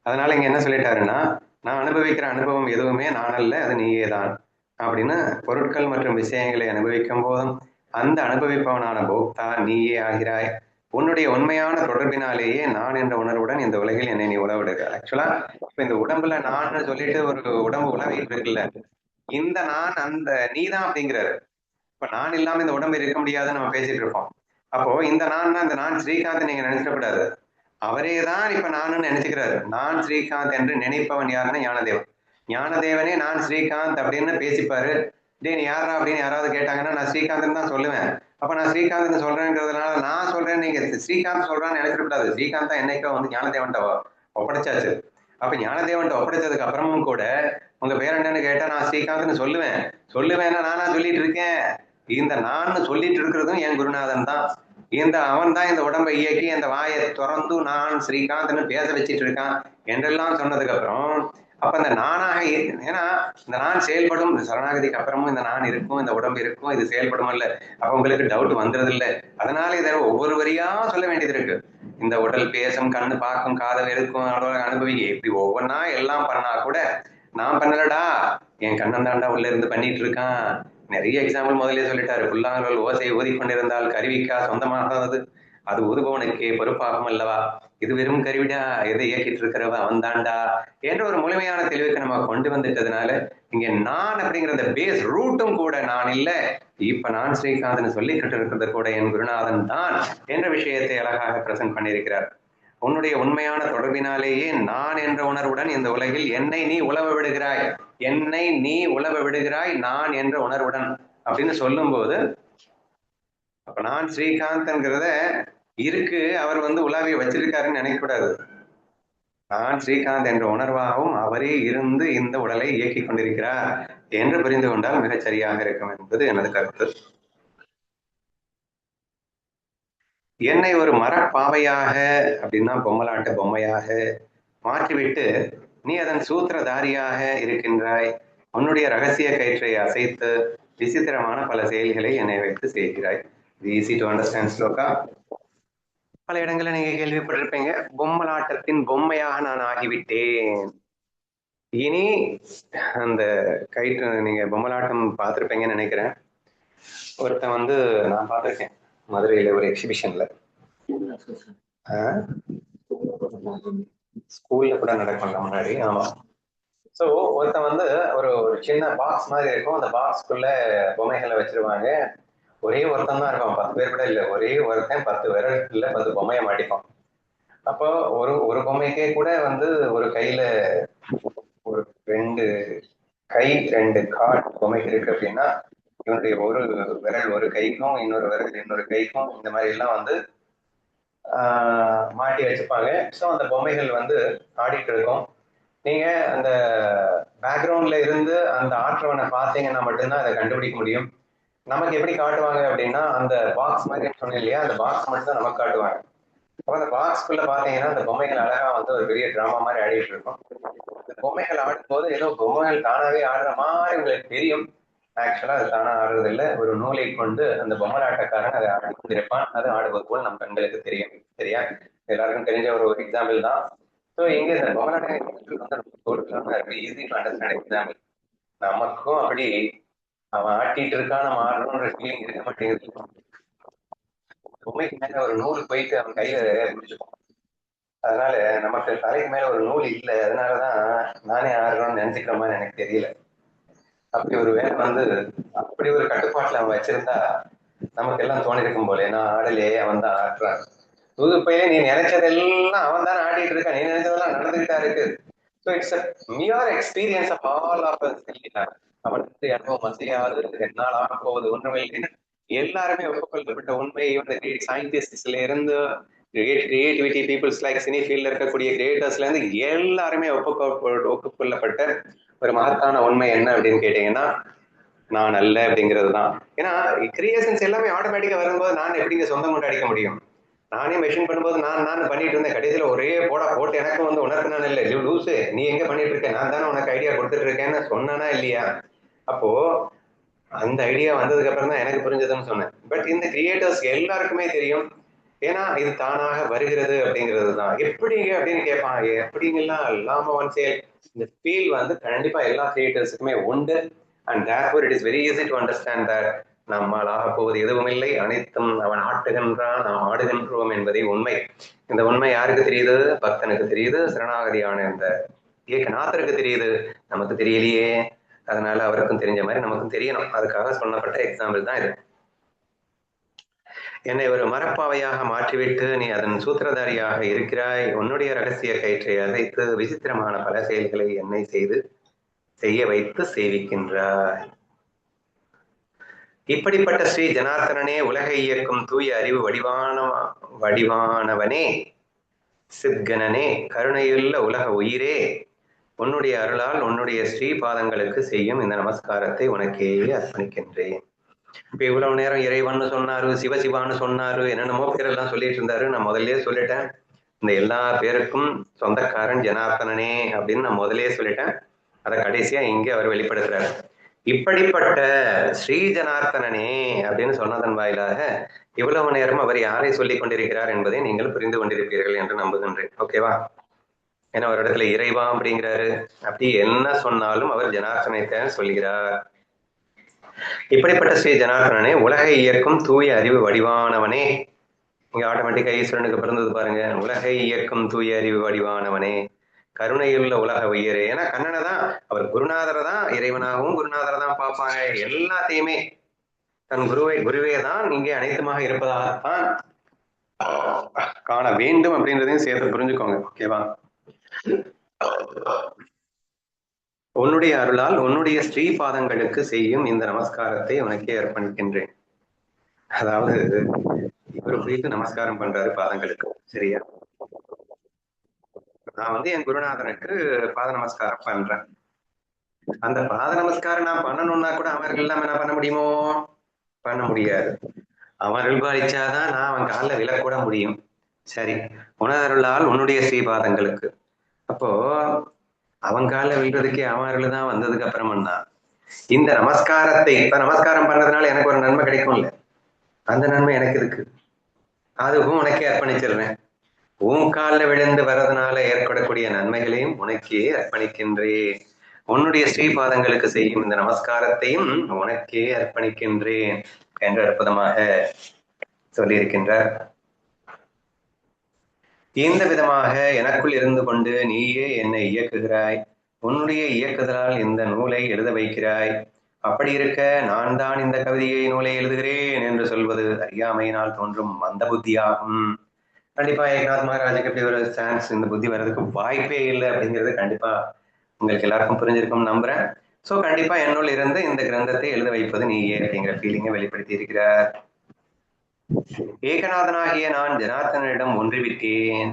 அதனால இங்க என்ன சொல்லிட்டாருன்னா, நான் அனுபவிக்கிற அனுபவம் எதுவுமே நான் அல்ல, அது நீயே தான் அப்படின்னு. பொருட்கள் மற்றும் விஷயங்களை அனுபவிக்கும் போதும் அந்த அனுபவிப்பவனான போக்தா நீயே ஆகிறாய். உன்னுடைய உண்மையான தொடர்பினாலேயே நான் என்ற உணர்வுடன் இந்த உலகில் என்னை நீ உழவிடுக. ஆக்சுவலா இப்ப இந்த உடம்புல நான் சொல்லிட்டு ஒரு உடம்பு உலகில் இருக்குல்ல, இந்த நான் அந்த நீதான் அப்படிங்கிறாரு. இப்ப நான் இல்லாம இந்த உடம்பு இருக்க முடியாதுன்னு நம்ம பேசிட்டு இருப்போம். அப்போ இந்த நான் ஸ்ரீகாந்த் நீங்க நினைச்சிடக்கூடாது. அவரே தான் இப்ப நானும் நினைச்சுக்கிறாரு. நான் ஸ்ரீகாந்த் என்று நினைப்பவன் யாருன்னா ஞானதேவன். ஞானதேவனே நான் ஸ்ரீகாந்த் அப்படின்னு பேசிப்பாரு. டே நீ யாரா அப்படின்னு யாராவது கேட்டாங்கன்னா நான் ஸ்ரீகாந்த்னு தான் சொல்லுவேன். அப்ப நான் ஸ்ரீகாந்த் சொல்றேங்கிறதுனால நான் சொல்றேன், நீங்க ஸ்ரீகாந்த் சொல்றான்னு நினைச்சிடக்கூடாது. ஸ்ரீகாந்த் தான் என்னைக்கோ வந்து ஞானதேவன்ட்ட ஒப்படைச்சாச்சு. அப்ப ஞானதேவன்ட்ட ஒப்படைச்சதுக்கு அப்புறமும் கூட உங்க பேர் என்னன்னு கேட்டா நான் ஸ்ரீகாந்த்னு சொல்லுவேன்னா நானா சொல்லிட்டு இருக்கேன். இந்த நான் சொல்லிட்டு இருக்கிறதும் என் குருநாதன் தான். அவன் தான் இந்த உடம்பை இயக்கி அந்த வாயை திறந்து நான் ஸ்ரீகாந்த்னு பேச வச்சிட்டு இருக்கான் என்றெல்லாம் சொன்னதுக்கு அப்புறம் அப்ப இந்த நானாக, ஏன்னா இந்த நான் செயல்படும், சரணாகதிக்கு அப்புறமும் இந்த நான் இருக்கும், இந்த உடம்பு இருக்கும், இது செயல்படும் இல்ல. அப்ப உங்களுக்கு டவுட் வந்துறது இல்லை. அதனால இதை ஒவ்வொரு வரியா சொல்ல வேண்டியது இருக்கு. இந்த உடல் பேசும், கண்ணு பார்க்கும், காதை வெறுக்கும், அனுபவிக்க, இப்படி ஒவ்வொன்னா எல்லாம் பண்ணா கூட நான் பண்ணலடா, என் கண்ணன் தாண்டா உள்ள இருந்து பண்ணிட்டு இருக்கான். நிறைய எக்ஸாம்பிள் முதலே சொல்லிட்டாரு. புல்லாங்குழல் ஓசை ஊதிக்கொண்டிருந்தால் கருவிக்கா சொந்தமானது, அது ஊதுபவனுக்கே பொறுப்பாகும் அல்லவா, இது வெறும் கருவிடா, எதை இயக்கிட்டு இருக்கிறவ அவன் தாண்டா என்ற ஒரு முழுமையான தெளிவுக்கு நம்ம கொண்டு வந்துட்டதுனால இங்க நான் அப்படிங்கிற அந்த பேஸ் ரூட்டும் கூட நான் இல்லை, இப்ப நான் ஸ்ரீகாந்த்னு சொல்லிக்கிட்டு இருக்கிறது கூட என் குருநாதன் தான் என்ற விஷயத்தை அழகாக பிரசன்ட் பண்ணியிருக்கிறார். உன்னுடைய உண்மையான தொடர்பினாலேயே நான் என்ற உணர்வுடன் இந்த உலகில் என்னை நீ உழவ விடுகிறாய், என்னை நீ உழவ விடுகிறாய் நான் என்ற உணர்வுடன் அப்படின்னு சொல்லும் போது, அப்ப நான் ஸ்ரீகாந்த்ங்கிறத இருக்கு, அவர் வந்து உலாவிய வச்சிருக்காருன்னு நினைக்கக்கூடாது. நான் ஸ்ரீகாந்த் என்ற உணர்வாகவும் அவரே இருந்து இந்த உடலை இயக்கிக் கொண்டிருக்கிறார் என்று புரிந்து கொண்டால் மிகச் சரியாக இருக்கும் என்பது எனது கருத்து. என்னை ஒரு மரப்பாவையாக அப்படின்னா பொம்மலாட்ட பொம்மையாக மாற்றிவிட்டு நீ அதன் சூத்திரதாரியாக இருக்கின்றாய். உன்னுடைய ரகசிய கயிற்றை அசைத்து விசித்திரமான பல செயல்களை என்னை வைத்து செய்கிறாய். Easy to understand shloka. பல இடங்களில் நீங்க கேள்விப்பட்டிருப்பீங்க, பொம்மலாட்டத்தின் பொம்மையாக நான் ஆகிவிட்டேன். இனி அந்த கயிற்று நீங்க பொம்மலாட்டம் பார்த்துருப்பீங்கன்னு நினைக்கிறேன். ஒருத்தன் வந்து நான் பார்த்துருக்கேன் மதுரையில ஒரு எக்ஸிபிஷன்ல, ஸ்கூல்ல கூட நடக்கும்ல முன்னாடி. ஆமா. ஸோ ஒருத்தன் வந்து ஒரு சின்ன பாக்ஸ் மாதிரி இருக்கும், அந்த பாக்ஸ்க்குள்ள பொம்மைகளை வச்சிருவாங்க. ஒரே ஒருத்தன் தான் இருப்பான், 10 பேர் கூட இல்லை, ஒரே ஒருத்தன் 10 விரல்ல 10 பொம்மையை மாட்டிப்பான். அப்போ ஒரு ஒரு பொம்மைக்கே கூட வந்து ஒரு கையில ஒரு 2 கை 2 கால் பொம்மைக்கு இருக்கு அப்படின்னா இவனுடைய ஒரு விரல் ஒரு கைக்கும் இன்னொரு விரல் இன்னொரு கைக்கும் இந்த மாதிரி எல்லாம் வந்து மாட்டி வச்சுப்பாங்க. ஸோ அந்த பொம்மைகள் வந்து ஆடிட்டு இருக்கும். நீங்க அந்த பேக்ரவுண்ட்ல இருந்து அந்த ஆற்றவனை பார்த்தீங்கன்னா மட்டும்தான் அதை கண்டுபிடிக்க முடியும். நமக்கு எப்படி காட்டுவாங்க அப்படின்னா, அந்த பாக்ஸ் மாதிரி சொன்னேன் இல்லையா, அந்த பாக்ஸ் மட்டும் தான் நமக்கு காட்டுவாங்க. அப்போ அந்த பாக்ஸ்குள்ள பாத்தீங்கன்னா அந்த பொம்மைகள் அழகா வந்து ஒரு பெரிய டிராமா மாதிரி ஆடிட்டு இருக்கும். இந்த பொம்மைகள் ஆடும்போது ஏதோ பொம்மைகள் தானாவே ஆடுற மாதிரி உங்களுக்கு தெரியும். ஆக்சுவலா அது தானா ஆடுறது இல்லை. ஒரு நூலை கொண்டு அந்த பொம்மலாட்டக்காரன் அதை ஆடி கொண்டிருப்பான். அது ஆடுவது போல் நம் கண்களுக்கு தெரியும். சரியா? எல்லாருக்கும் தெரிஞ்ச ஒரு எக்ஸாம்பிள் தான். ஸோ இங்க இந்த பொம்மலாட்டம் ஈஸி டு அண்டர்ஸ்டாண்ட் எக்ஸாம்பிள். நமக்கும் அப்படி அவன் ஆட்டிட்டு இருக்கான், நம்ம ஆடுறோம்ன்ற ஃபீலிங் இருக்க மாட்டேங்குது. பொம்மைக்கு மேல ஒரு நூல் போயிட்டு அவன் கையில பிடிச்சிக்கும். அதனால நமக்கு தலைக்கு மேல ஒரு நூல் இல்லை. அதனாலதான் நானே ஆடுறோம்னு நினைச்சுக்கிற மாதிரி எனக்கு தெரியல. அப்படி ஒரு வேலை வந்து அப்படி ஒரு கட்டுப்பாட்டுல அவன் வச்சிருந்தா நமக்கு எல்லாம் தோணிருக்கும் போல. நான் ஆடலையே, அவன் தான் ஆடுறான். புது பையன், நீ நினைச்சதெல்லாம் அவன் தான் ஆடிட்டு இருக்கான், நீ நினைச்சதெல்லாம் நடந்துகிட்டா இருக்கு. So it's mere experience of all of அவனுக்கு அனுபவம் அசையாது, என்னால் ஆக போவது ஒன்றுமில்லை. எல்லாருமே ஒப்புக்கொள்ளப்பட்ட உண்மை. சயின்டிஸ்ட்ல இருந்து கிரியேட்டிவிட்டி பீப்புள்ஸ் லைக் சினி ஃபீல்ட்ல இருக்கக்கூடிய கிரியேட்டர்ஸ்ல இருந்து எல்லாருமே ஒப்புக்கொள்ளப்பட்ட ஒரு மகத்தான உண்மை என்ன அப்படின்னு கேட்டீங்கன்னா, நான் அல்ல அப்படிங்கிறது தான். ஏன்னா கிரியேஷன்ஸ் எல்லாமே ஆட்டோமேட்டிக்கா வரும்போது நான் எப்படிங்க சொந்தம் கொண்டாடிக்க முடியும்? நானே மெஷின் பண்ணும்போது நான் பண்ணிட்டு இருந்தேன். கடைசியில ஒரே போட்டு எனக்கு வந்து உனக்கு நான் இல்லை லூசு, நீ எங்க பண்ணிட்டு இருக்க, நான் தானே உனக்கு ஐடியா கொடுத்துட்டு இருக்கேன்னு சொன்னானா இல்லையா? அப்போ அந்த ஐடியா வந்ததுக்கு அப்புறம் தான் எனக்கு புரிஞ்சதுன்னு சொன்னேன். பட் இந்த கிரியேட்டர்ஸ் எல்லாருக்குமே தெரியும். ஏன்னா இது தானாக வருகிறது அப்படிங்கிறது தான். எப்படிங்க அப்படின்னு கேட்பாங்க. எப்படிங்கெல்லாம் இல்லாம ஒன்சே இந்த ஃபீல் வந்து கண்டிப்பா எல்லா கிரியேட்டர்ஸுக்குமே உண்டு. And therefore it is very easy to understand that நம்மால் ஆக போவது எதுவும் இல்லை, அனைத்தும் அவன் ஆட்டுகின்றான், நாம் ஆடுகின்றோம் என்பதே உண்மை. இந்த உண்மை யாருக்கு தெரியுது? பக்தனுக்கு தெரியுது. சரணாகதியான இந்த ஏகநாதருக்கு தெரியுது. நமக்கு தெரியலையே. அதனால அவருக்கும் தெரிஞ்ச மாதிரி நமக்கும் தெரியணும். அதுக்காக சொல்லப்பட்ட எக்ஸாம்பிள் தான் இது. என்னை ஒரு மரப்பாவையாக மாற்றிவிட்டு நீ அதன் சூத்திரதாரியாக இருக்கிறாய். உன்னுடைய ரகசிய கயிற்றை அழைத்து விசித்திரமான பல செயல்களை என்னை செய்ய வைத்து சேவிக்கின்றாய். இப்படிப்பட்ட ஸ்ரீ ஜனார்த்தனனே, உலகை இயக்கும் தூய அறிவு வடிவானவனே, சித்கணனே, கருணையுள்ள உலக உயிரே, உன்னுடைய அருளால் உன்னுடைய ஸ்ரீ பாதங்களுக்கு செய்யும் இந்த நமஸ்காரத்தை உனக்கே அர்ப்பணிக்கின்றேன். இப்ப இவ்வளவு நேரம் இறைவன் சொன்னாரு, சிவசிவான்னு சொன்னாரு, என்னென்னமோ பேரெல்லாம் சொல்லிட்டு இருந்தாரு. நான் முதல்ல சொல்லிட்டேன், இந்த எல்லா பேருக்கும் சொந்தக்காரன் ஜனார்த்தனனே அப்படின்னு நான் முதலே சொல்லிட்டேன். அதை கடைசியா இங்கே அவர் வெளிப்படுத்துறாரு. இப்படிப்பட்ட ஸ்ரீ ஜனார்த்தனனே அப்படின்னு சொன்னதன் வாயிலாக இவ்வளவு நேரம் அவர் யாரை சொல்லிக் கொண்டிருக்கிறார் என்பதை நீங்கள் புரிந்து கொண்டிருப்பீர்கள் என்று நம்புகின்றேன். ஓகேவா? ஏன்னா ஒரு இடத்துல இறைவா அப்படிங்கிறாரு. அப்படி என்ன சொன்னாலும் அவர் ஜனார்த்தனத்தை சொல்கிறார். இப்படிப்பட்ட ஸ்ரீ ஜனார்த்தனனே, உலகை இயக்கும் தூய அறிவு வடிவானவனே. இங்க ஆட்டோமேட்டிக்கா ஈஸ்வரனுக்கு பிறந்தது பாருங்க. உலகை இயக்கும் தூய அறிவு வடிவானவனே, கருணையுள்ள உலக உயிரே. ஏன்னா கண்ணனை தான், அவர் குருநாதரை தான் இறைவனாகவும் குருநாதரை தான் பார்ப்பாங்க. எல்லாத்தையுமே தன் குருவே தான் இங்கே அனைத்துமாக இருப்பதாகத்தான் காண வேண்டும் அப்படின்றதையும் சேர்த்து புரிஞ்சுக்கோங்க. ஓகேவா? உன்னுடைய அருளால் உன்னுடைய ஸ்ரீ பாதங்களுக்கு செய்யும் இந்த நமஸ்காரத்தை உனக்கே அர்ப்பணிக்கின்றேன். அதாவது இவர் போயிட்டு நமஸ்காரம் பண்றாரு பாதங்களுக்கு. சரியா? நான் வந்து என் குருநாதனுக்கு பாத நமஸ்காரம் பண்றேன். அந்த பாத நமஸ்காரம் நான் பண்ணணும்னா கூட அவர்கள் எல்லாம் என்ன பண்ண முடியுமோ? பண்ண முடியாது. அவர்கள் பாதிச்சாதான் நான் அவன் காலில் விழக்கூட முடியும். சரி, உணர்வுகளால் உன்னுடைய ஸ்ரீபாதங்களுக்கு. அப்போ அவன் காலில் விழுறதுக்கே அவர்கள் தான் வந்ததுக்கு அப்புறமா இந்த நமஸ்காரத்தை இப்ப நமஸ்காரம் பண்ணதுனால எனக்கு ஒரு நன்மை கிடைக்கும்ல, அந்த நன்மை எனக்கு இருக்கு. அதுவும் உனக்கே அர்ப்பணிச்சிடுறேன். உன் காலில் விழுந்து வர்றதுனால ஏற்படக்கூடிய நன்மைகளையும் உனக்கே அர்ப்பணிக்கின்றேன். உன்னுடைய ஸ்ரீபாதங்களுக்கு செய்யும் இந்த நமஸ்காரத்தையும் உனக்கே அர்ப்பணிக்கின்றேன் என்று அற்புதமாக சொல்லியிருக்கின்றார். இந்த விதமாக எனக்குள் இருந்து கொண்டு நீயே என்னை இயக்குகிறாய். உன்னுடைய இயக்குதலால் இந்த நூலை எழுத வைக்கிறாய். அப்படி இருக்க நான் தான் இந்த நூலை எழுதுகிறேன் என்று சொல்வது அறியாமையினால் தோன்றும் மந்த புத்தியாகும். கண்டிப்பா ஏக்நாத் மகாராஜுக்கு இப்படி ஒரு சான்ஸ், இந்த புத்தி வர்றதுக்கு வாய்ப்பே இல்லை அப்படிங்கிறது கண்டிப்பா உங்களுக்கு எல்லாருக்கும் புரிஞ்சிருக்கும் நம்புறேன். சோ கண்டிப்பா என்னுள் இருந்து இந்த கிரந்தத்தை எழுத வைப்பது நீயே அப்படிங்கிற ஃபீலிங்கை வெளிப்படுத்தி இருக்கிறார். ஏகநாதனாகிய நான் ஜனார்த்தனிடம் ஒன்றிவிட்டேன்,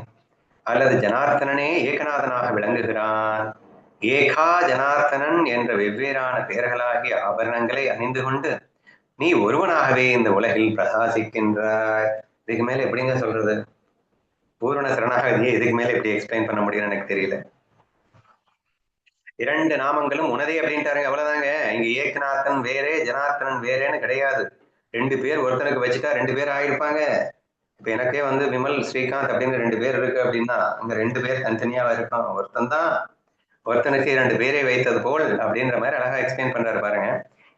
அல்லது ஜனார்த்தனனே ஏகநாதனாக விளங்குகிறான். ஏகா ஜனார்த்தனன் என்ற வெவ்வேறான பெயர்களாகிய ஆபரணங்களை அணிந்து கொண்டு நீ ஒருவனாகவே இந்த உலகில் பிரகாசிக்கின்றாய். இதுக்கு மேல எப்படிங்க சொல்றது? பூரண சரணாகதியை இதுக்கு மேல எப்படி எக்ஸ்பிளைன் பண்ண முடியும்னு எனக்கு தெரியல. 2 நாமங்களும் உனதே அப்படின்ட்டாருங்க, அவ்வளவுதாங்க. இங்க ஏகநாதன் வேறே ஜனார்த்தனன் வேறேன்னு கிடையாது. 2 பேர் ஒருத்தனுக்கு வச்சுட்டா 2 பேர் ஆயிருப்பாங்க. இப்ப எனக்கே வந்து விமல் ஸ்ரீகாந்த் அப்படின்னு 2 பேர் இருக்கு அப்படின்னா அங்க 2 பேர் தனித்தனியா இருக்கும். ஒருத்தன் தான் ஒருத்தனுக்கு 2 பேரை வைத்தது போல் அப்படின்ற மாதிரி அழகா எக்ஸ்பிளைன் பண்றாரு பாருங்க.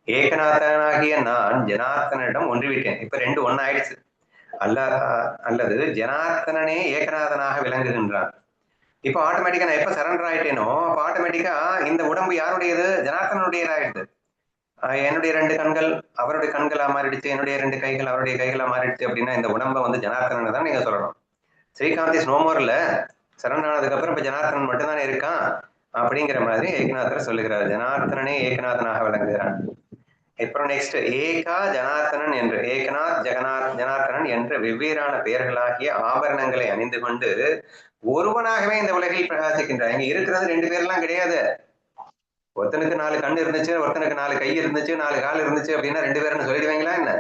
ஏகநாதனாகிய நான் ஜனார்த்தனிடம் ஒன்றிவிட்டேன். இப்ப 2 ஒன்னு ஆயிடுச்சு. அல்லது ஜனார்த்தனனே ஏகநாதனாக விளங்குகின்றான். இப்போ ஆட்டோமேட்டிக்கா நான் எப்ப சரண்டர் ஆயிட்டேனோ அப்ப ஆட்டோமேட்டிக்கா இந்த உடம்பு யாருடையது? ஜனார்த்தனுடையதாயிடுது. என்னுடைய 2 கண்கள் அவருடைய கண்களா மாறிடுச்சு, என்னுடைய 2 கைகள் அவருடைய கைகளா மாறிடுச்சு அப்படின்னா இந்த உடம்பை வந்து ஜனார்த்தனன் தான் நீங்க சொல்லணும். ஸ்ரீகாந்த் இஸ் நோமோர்ல சரண்டர் ஆனதுக்கு அப்புறம் இப்ப ஜனார்த்தனன் மட்டும் தானே இருக்கான் அப்படிங்கிற மாதிரி ஏகநாதர் சொல்லுகிறார். ஜனார்த்தனனே ஏகநாதனாக விளங்குகிறான். அப்புறம் நெக்ஸ்ட் ஏகா ஜனார்த்தனன் என்று ஏகநாத் ஜனார்த்தனன் என்ற வெவ்வேறான பெயர்களாகிய ஆபரணங்களை அணிந்து கொண்டு ஒருவனாகவே இந்த உலகில் பிரகாசிக்கின்றார். இங்க இருக்கிறது 2 பேர்லாம் கிடையாது. ஒருத்தனுக்கு 4 கண் இருந்துச்சு, ஒருத்தனுக்கு 4 கை இருந்துச்சு, 4 கால் இருந்துச்சு அப்படின்னா 2 பேர்னு சொல்லிடுவீங்களா என்ன?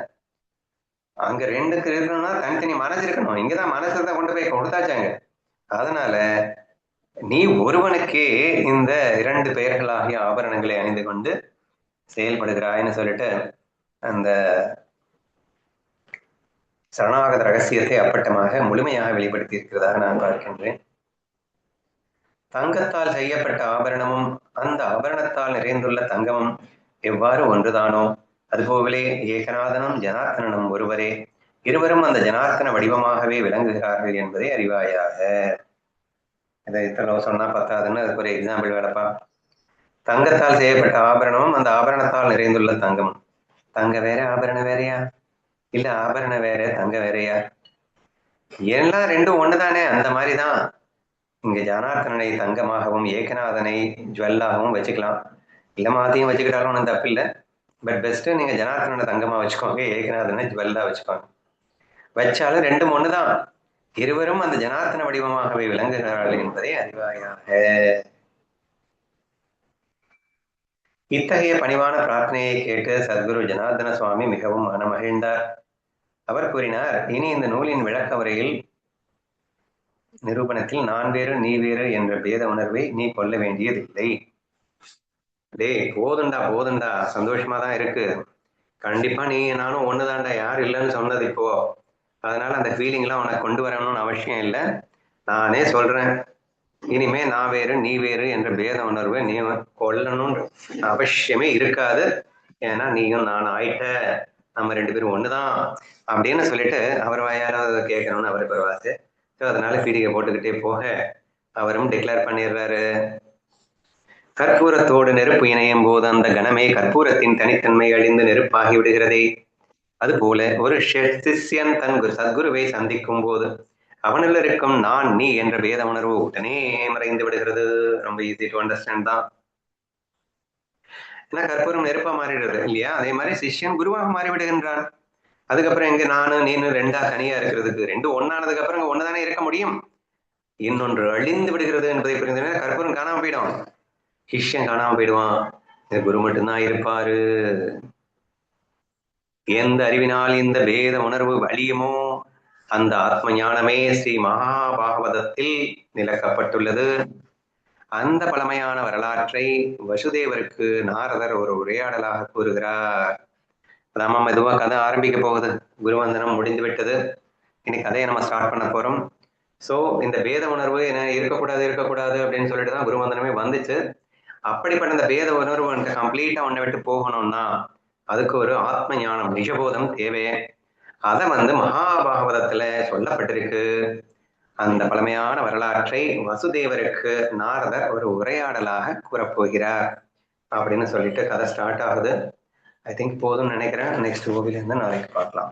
அங்க 2க்கு இருக்கணும்னா தனித்தனி மனசு இருக்கணும். இங்கதான் மனசை தான் கொண்டு போய் கொடுத்தாச்சாங்க. அதனால நீ ஒருவனுக்கே இந்த 2 பெயர்களாகிய ஆபரணங்களை அணிந்து கொண்டு செயல்படுகிறாய்ன்னு சொல்லிட்டு அந்த சரணாகத ரகசியத்தை அப்பட்டமாக முழுமையாக வெளிப்படுத்தி இருக்கிறதாக நான் பார்க்கின்றேன். தங்கத்தால் செய்யப்பட்ட ஆபரணமும் அந்த ஆபரணத்தால் நிறைந்துள்ள தங்கமும் எவ்வாறு ஒன்றுதானோ அதுபோலவே ஏகநாதனும் ஜனார்த்தனனும் ஒருவரே, இருவரும் அந்த ஜனார்த்தன வடிவமாகவே விளங்குகிறார்கள் என்பதை அறிவாயாக. இதை இத்தனை சொன்னா பத்தாதுன்னு அதுக்கு ஒரு எக்ஸாம்பிள் வேலைப்பா. தங்கத்தால் செய்யப்பட்ட ஆபரணமும் அந்த ஆபரணத்தால் நிறைந்துள்ள தங்கமும். தங்க வேற ஆபரணம் வேறையா? இல்ல ஆபரணம் வேற தங்க வேறையா? எல்லாம் 2 ஒண்ணுதானே. அந்த மாதிரிதான் இங்க ஜனார்த்தனனை தங்கமாகவும் ஏகநாதனை ஜுவல்லாகவும் வச்சுக்கலாம். இல்ல மாத்தையும் வச்சுக்கிட்டாலும் ஒன்றும் தப்பு இல்லை. பட் பெஸ்ட் நீங்க ஜனார்த்தனனை தங்கமா வச்சுக்கோங்க, ஏகநாதனை ஜுவல்லா வச்சுக்கோங்க. வச்சாலும் 2 ஒண்ணுதான். இருவரும் அந்த ஜனார்த்தன வடிவமாகவே விளங்குகிறார்கள் என்பதை அறிவாயாக. இத்தகைய பணிவான பிரார்த்தனையை கேட்டு சத்குரு ஜனார்தன சுவாமி மிகவும் மனமகிழ்ந்தார். அவர் கூறினார், இனி இந்த நூலின் விளக்க உரையில் நிரூபணத்தில் நான் வேறு நீ வேறு என்ற பேத உணர்வை நீ கொள்ள வேண்டியதில்லை. போதுண்டா சந்தோஷமா தான் இருக்கு. கண்டிப்பா நீ நானும் ஒண்ணுதான்டா, யார் இல்லைன்னு சொன்னது இப்போ. அதனால அந்த ஃபீலிங் எல்லாம் உனக்கு கொண்டு வரணும்னு அவசியம் இல்லை. நானே சொல்றேன், இனிமே நான் வேறு நீ வேறு என்ற பேத உணர்வை நீ கொள்ளணும்னு அவசியமே இருக்காது. ஏன்னா நீயும் நான் ஆயிட்ட, நம்ம 2 பேரும் ஒண்ணுதான் அப்படின்னு சொல்லிட்டு அவர் யாராவது கேட்கணும்னு அவர் பரவாது. ஸோ அதனால பீடிகை போட்டுக்கிட்டே போக அவரும் டிக்ளேர் பண்ணிடுறாரு. கற்பூரத்தோடு நெருப்பு இணையும் போது அந்த கணமே கற்பூரத்தின் தனித்தன்மை அழிந்து நெருப்பாகி விடுகிறதே, அதுபோல ஒரு சிஷ்யன் தன் சத்குருவை சந்திக்கும் போது அவனில் இருக்கும் நான் நீ என்ற பேத உணர்வு உடனே மறைந்து விடுகிறது. ரொம்ப ஈஸி டு அண்டர்ஸ்டாண்ட் தான். ஏன்னா கற்பூரம் நெருப்பா மாறிடுறது இல்லையா? அதே மாதிரி சிஷ்யன் குருவாக மாறி விடுகின்றான். அதுக்கப்புறம் எங்க நானு நீனு 2ஆ தனியா இருக்கிறதுக்கு 2 ஒன்னானதுக்கு அப்புறம் இங்க ஒண்ணுதானே இருக்க முடியும். இன்னொன்று அழிந்து விடுகிறது என்பதை புரிந்து கற்பூரம் காணாம போயிடும், சிஷ்யன் காணாம போயிடுவான், குரு மட்டும்தான் இருப்பாரு. எந்த அறிவினால் இந்த பேத உணர்வு வலியுமோ அந்த ஆத்ம ஞானமே ஸ்ரீ மகாபாகவதத்தில் நிலக்கப்பட்டுள்ளது. அந்த பழமையான வரலாற்றை வசுதேவருக்கு நாரதர் ஒரு உரையாடலாக கூறுகிறார். நம்ம மெதுவா கதை ஆரம்பிக்க போகுது. குருவந்தனம் முடிந்து விட்டது. இன்னைக்கு கதையை நம்ம ஸ்டார்ட் பண்ண போறோம். ஸோ இந்த பேத உணர்வு என்ன இருக்கக்கூடாது அப்படின்னு சொல்லிட்டு தான் குருவந்தனமே வந்துச்சு. அப்படிப்பட்ட இந்த பேத உணர்வு எனக்கு கம்ப்ளீட்டா ஒன்றை விட்டு போகணும்னா அதுக்கு ஒரு ஆத்ம ஞானம் நிஜபோதம் தேவை. அதை வந்து மகாபாகவதத்துல சொல்லப்பட்டிருக்கு. அந்த பழமையான வரலாற்றை வசுதேவருக்கு நாரதர் ஒரு உரையாடலாக கூறப்போகிறார் அப்படின்னு சொல்லிட்டு கதை ஸ்டார்ட் ஆகுது. ஐ திங்க் போதும்னு நினைக்கிறேன். நெக்ஸ்ட் கோவில இருந்து நாளைக்கு பார்க்கலாம்.